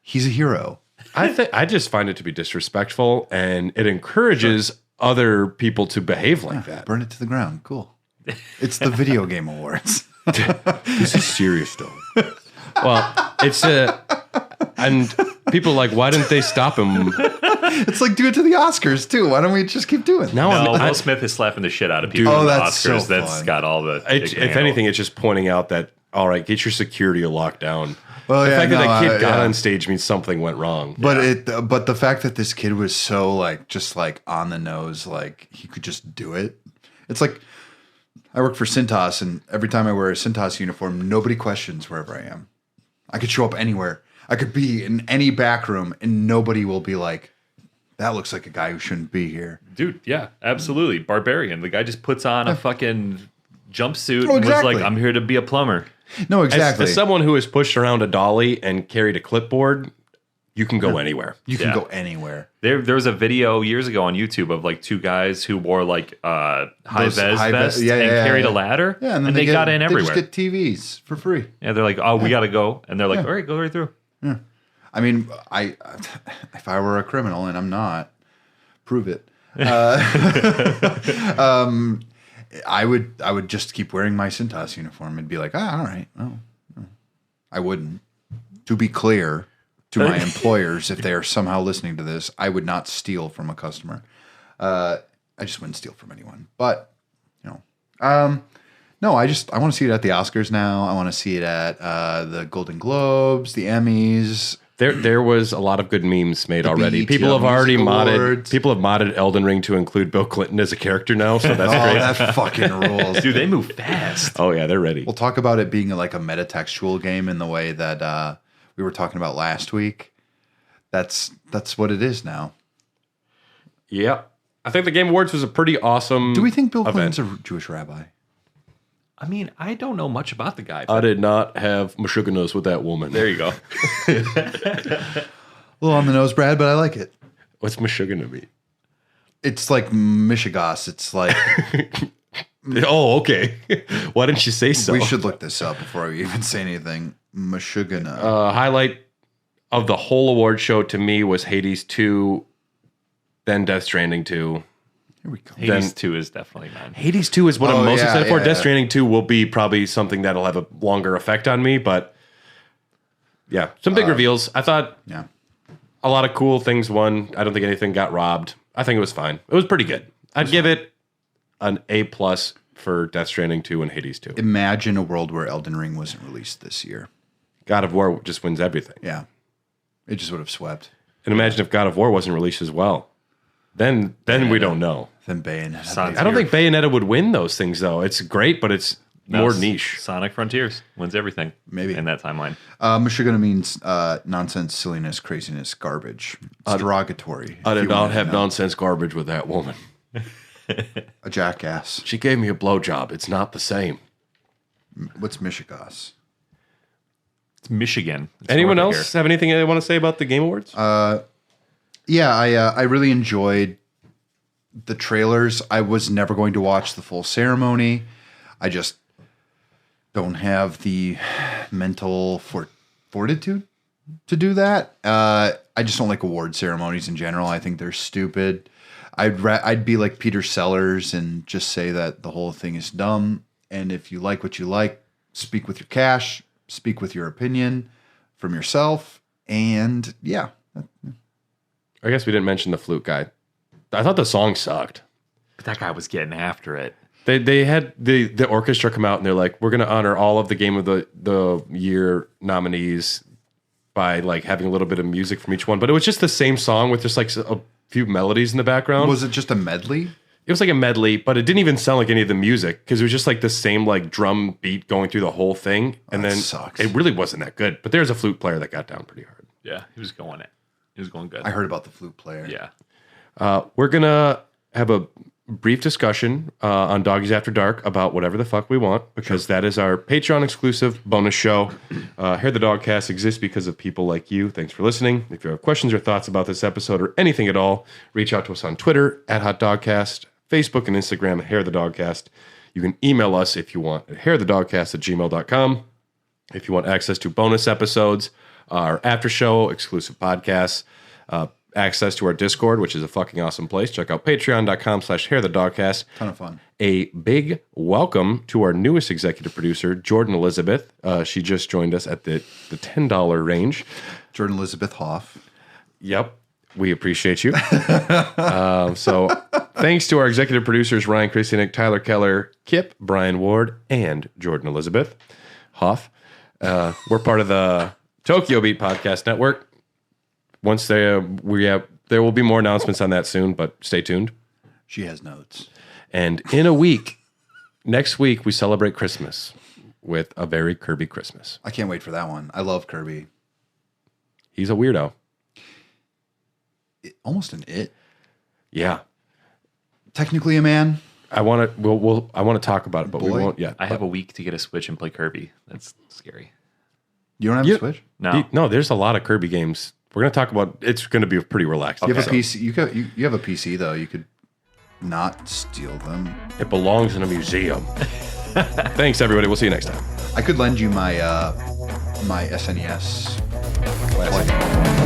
S2: He's a hero.
S3: I just find it to be disrespectful, and it encourages other people to behave like that.
S2: Burn it to the ground. Cool. It's the video game awards.
S3: This is serious, though. Well, it's and people are like, why didn't they stop him?
S2: It's like, do it to the Oscars too. Why don't we just keep doing it?
S1: No, Will Smith is slapping the shit out of people.
S2: Oh,
S1: in the
S2: that's
S1: Oscars.
S2: so
S1: That's
S2: fun.
S1: got all the.
S3: If anything, it's just pointing out that all right, get your security locked down.
S2: Well,
S3: the fact that that kid got
S2: yeah.
S3: on stage means something went wrong.
S2: But but the fact that this kid was so like just like on the nose, like he could just do it. It's like I work for Cintas, and every time I wear a Cintas uniform, nobody questions wherever I am. I could show up anywhere. I could be in any back room, and nobody will be like, "That looks like a guy who shouldn't be here."
S1: Dude, yeah, absolutely. Barbarian. The guy just puts on a fucking jumpsuit
S2: Oh,
S1: and was
S2: exactly.
S1: like, I'm here to be a plumber.
S2: No, exactly.
S3: As someone who has pushed around a dolly and carried a clipboard, you can go anywhere.
S2: You can
S1: Yeah.
S2: go anywhere.
S1: There was a video years ago on YouTube of like two guys who wore like high
S2: Those
S1: vis
S2: high
S1: vests
S2: vis- yeah,
S1: and
S2: yeah,
S1: carried
S2: yeah.
S1: a ladder.
S2: Yeah, and
S1: and
S2: then
S1: they got in everywhere.
S2: They just get TVs for free.
S1: Yeah, they're like, oh, we got to go. And they're like, all right, go right through.
S2: I mean, if I were a criminal, and I'm not, prove it. I would just keep wearing my Cintas uniform and be like, all right. No. I wouldn't. To be clear to my employers, if they are somehow listening to this, I would not steal from a customer. I just wouldn't steal from anyone. But, no, I want to see it at the Oscars now. I want to see it at the Golden Globes, the Emmys.
S3: There was a lot of good memes made already.
S2: BET
S3: People have already
S2: Music
S3: modded.
S2: Awards.
S3: People have modded Elden Ring to include Bill Clinton as a character now, so that's
S2: Oh,
S3: great.
S2: that fucking rules.
S1: Dude, they move fast.
S3: Oh yeah, they're ready.
S2: We'll talk about it being like a metatextual game in the way that we were talking about last week. That's what it is now.
S3: Yeah, I think the Game Awards was a pretty awesome.
S2: Do we think Bill
S3: event.
S2: Clinton's a Jewish rabbi?
S1: I mean, I don't know much about the guy.
S3: I
S1: But
S3: did not have Meshuggahs with that woman.
S1: there you go.
S2: A little on the nose, Brad, but I like it.
S3: What's Meshuggah mean?
S2: It's like Michigas. It's like
S3: Oh, okay. Why didn't you say so?
S2: we should look this up before we even say anything. Meshuggah.
S3: Highlight of the whole award show to me was Hades 2, then Death Stranding 2.
S2: Here we go.
S1: Hades 2 is definitely mine.
S3: Hades 2 is what I'm most
S2: yeah,
S3: excited for.
S2: yeah,
S3: Death
S2: yeah.
S3: Stranding 2 will be probably something that'll have a longer effect on me, but yeah, some big reveals. I thought
S2: Yeah.
S3: a lot of cool things won. I don't think anything got robbed. I think it was fine. It was pretty good. I'd give it an A+ for Death Stranding 2 and Hades 2.
S2: Imagine a world where Elden Ring wasn't released this year.
S3: God of War just wins everything.
S2: Yeah. It just would have swept.
S3: And imagine if God of War wasn't released as well. Then we don't know.
S2: Then Bayonetta.
S1: Sounds-
S3: I don't think Bayonetta would win those things though. It's great, but it's more niche.
S1: Sonic Frontiers wins everything.
S2: Maybe.
S1: in that timeline.
S2: Sugar means nonsense, silliness, craziness, garbage. It's derogatory.
S3: I
S2: if
S3: did
S2: you
S3: not
S2: wanna
S3: have
S2: know.
S3: nonsense garbage with that woman.
S2: A jackass.
S3: She gave me a blowjob. It's not the same.
S2: What's Michigas?
S1: It's Michigan. It's
S3: Anyone
S1: north of
S3: else
S1: here.
S3: have anything they want to say about the Game Awards?
S2: Yeah, I really enjoyed the trailers. I was never going to watch the full ceremony. I just don't have the mental fortitude to do that. I just don't like award ceremonies in general. I think they're stupid. I'd be like Peter Sellers and just say that the whole thing is dumb. And if you like what you like, speak with your cash, speak with your opinion from yourself. And yeah.
S3: I guess we didn't mention the flute guy. I thought the song sucked.
S1: But that guy was getting after it.
S3: They had the orchestra come out and they're like, we're going to honor all of the Game of the Year nominees by like having a little bit of music from each one. But it was just the same song with just like a few melodies in the background.
S2: Was it just a medley?
S3: It was like a medley, but it didn't even sound like any of the music because it was just like the same like drum beat going through the whole thing. And
S2: that
S3: then
S2: sucks.
S3: it really wasn't that good. But there's a flute player that got down pretty hard.
S1: Yeah, he was going it. He was going good.
S2: I heard about the flute player.
S1: Yeah.
S3: We're going to have a brief discussion on Doggies After Dark about whatever the fuck we want because that is our Patreon exclusive bonus show. Here the Dogcast exists because of people like you. Thanks for listening. If you have questions or thoughts about this episode or anything at all, reach out to us on Twitter at HotDogcast, Facebook and Instagram at Hair the Dogcast. You can email us if you want at hairthedogcast@gmail.com. If you want access to bonus episodes, our after show, exclusive podcasts, access to our Discord, which is a fucking awesome place. Check out patreon.com/hairthedogcast.
S2: Ton of fun.
S3: A big welcome to our newest executive producer, Jordan Elizabeth. She just joined us at the $10 range.
S2: Jordan Elizabeth Hoff.
S3: Yep. We appreciate you. So thanks to our executive producers, Ryan Christianick, Tyler Keller, Kip, Brian Ward, and Jordan Elizabeth Hoff. We're part of the Tokyo Beat Podcast Network. Once there will be more announcements on that soon, but stay tuned.
S2: She has notes.
S3: And in a week, next week, we celebrate Christmas with a very Kirby Christmas.
S2: I can't wait for that one. I love Kirby.
S3: He's a weirdo.
S2: Almost an it.
S3: Yeah.
S2: Technically a man.
S3: I want to I want to talk about it, but we
S2: Boy.
S3: won't yet.
S1: I have a week to get a Switch and play Kirby. That's scary.
S2: You don't have a Switch?
S1: No.
S3: No, there's a lot of Kirby games. We're going to talk about. It's going to be pretty relaxed.
S2: You have a
S3: episode.
S2: PC. You have a PC though. You could not steal them.
S3: It belongs in a museum. Thanks, everybody. We'll see you next time.
S2: I could lend you my my SNES. Classic.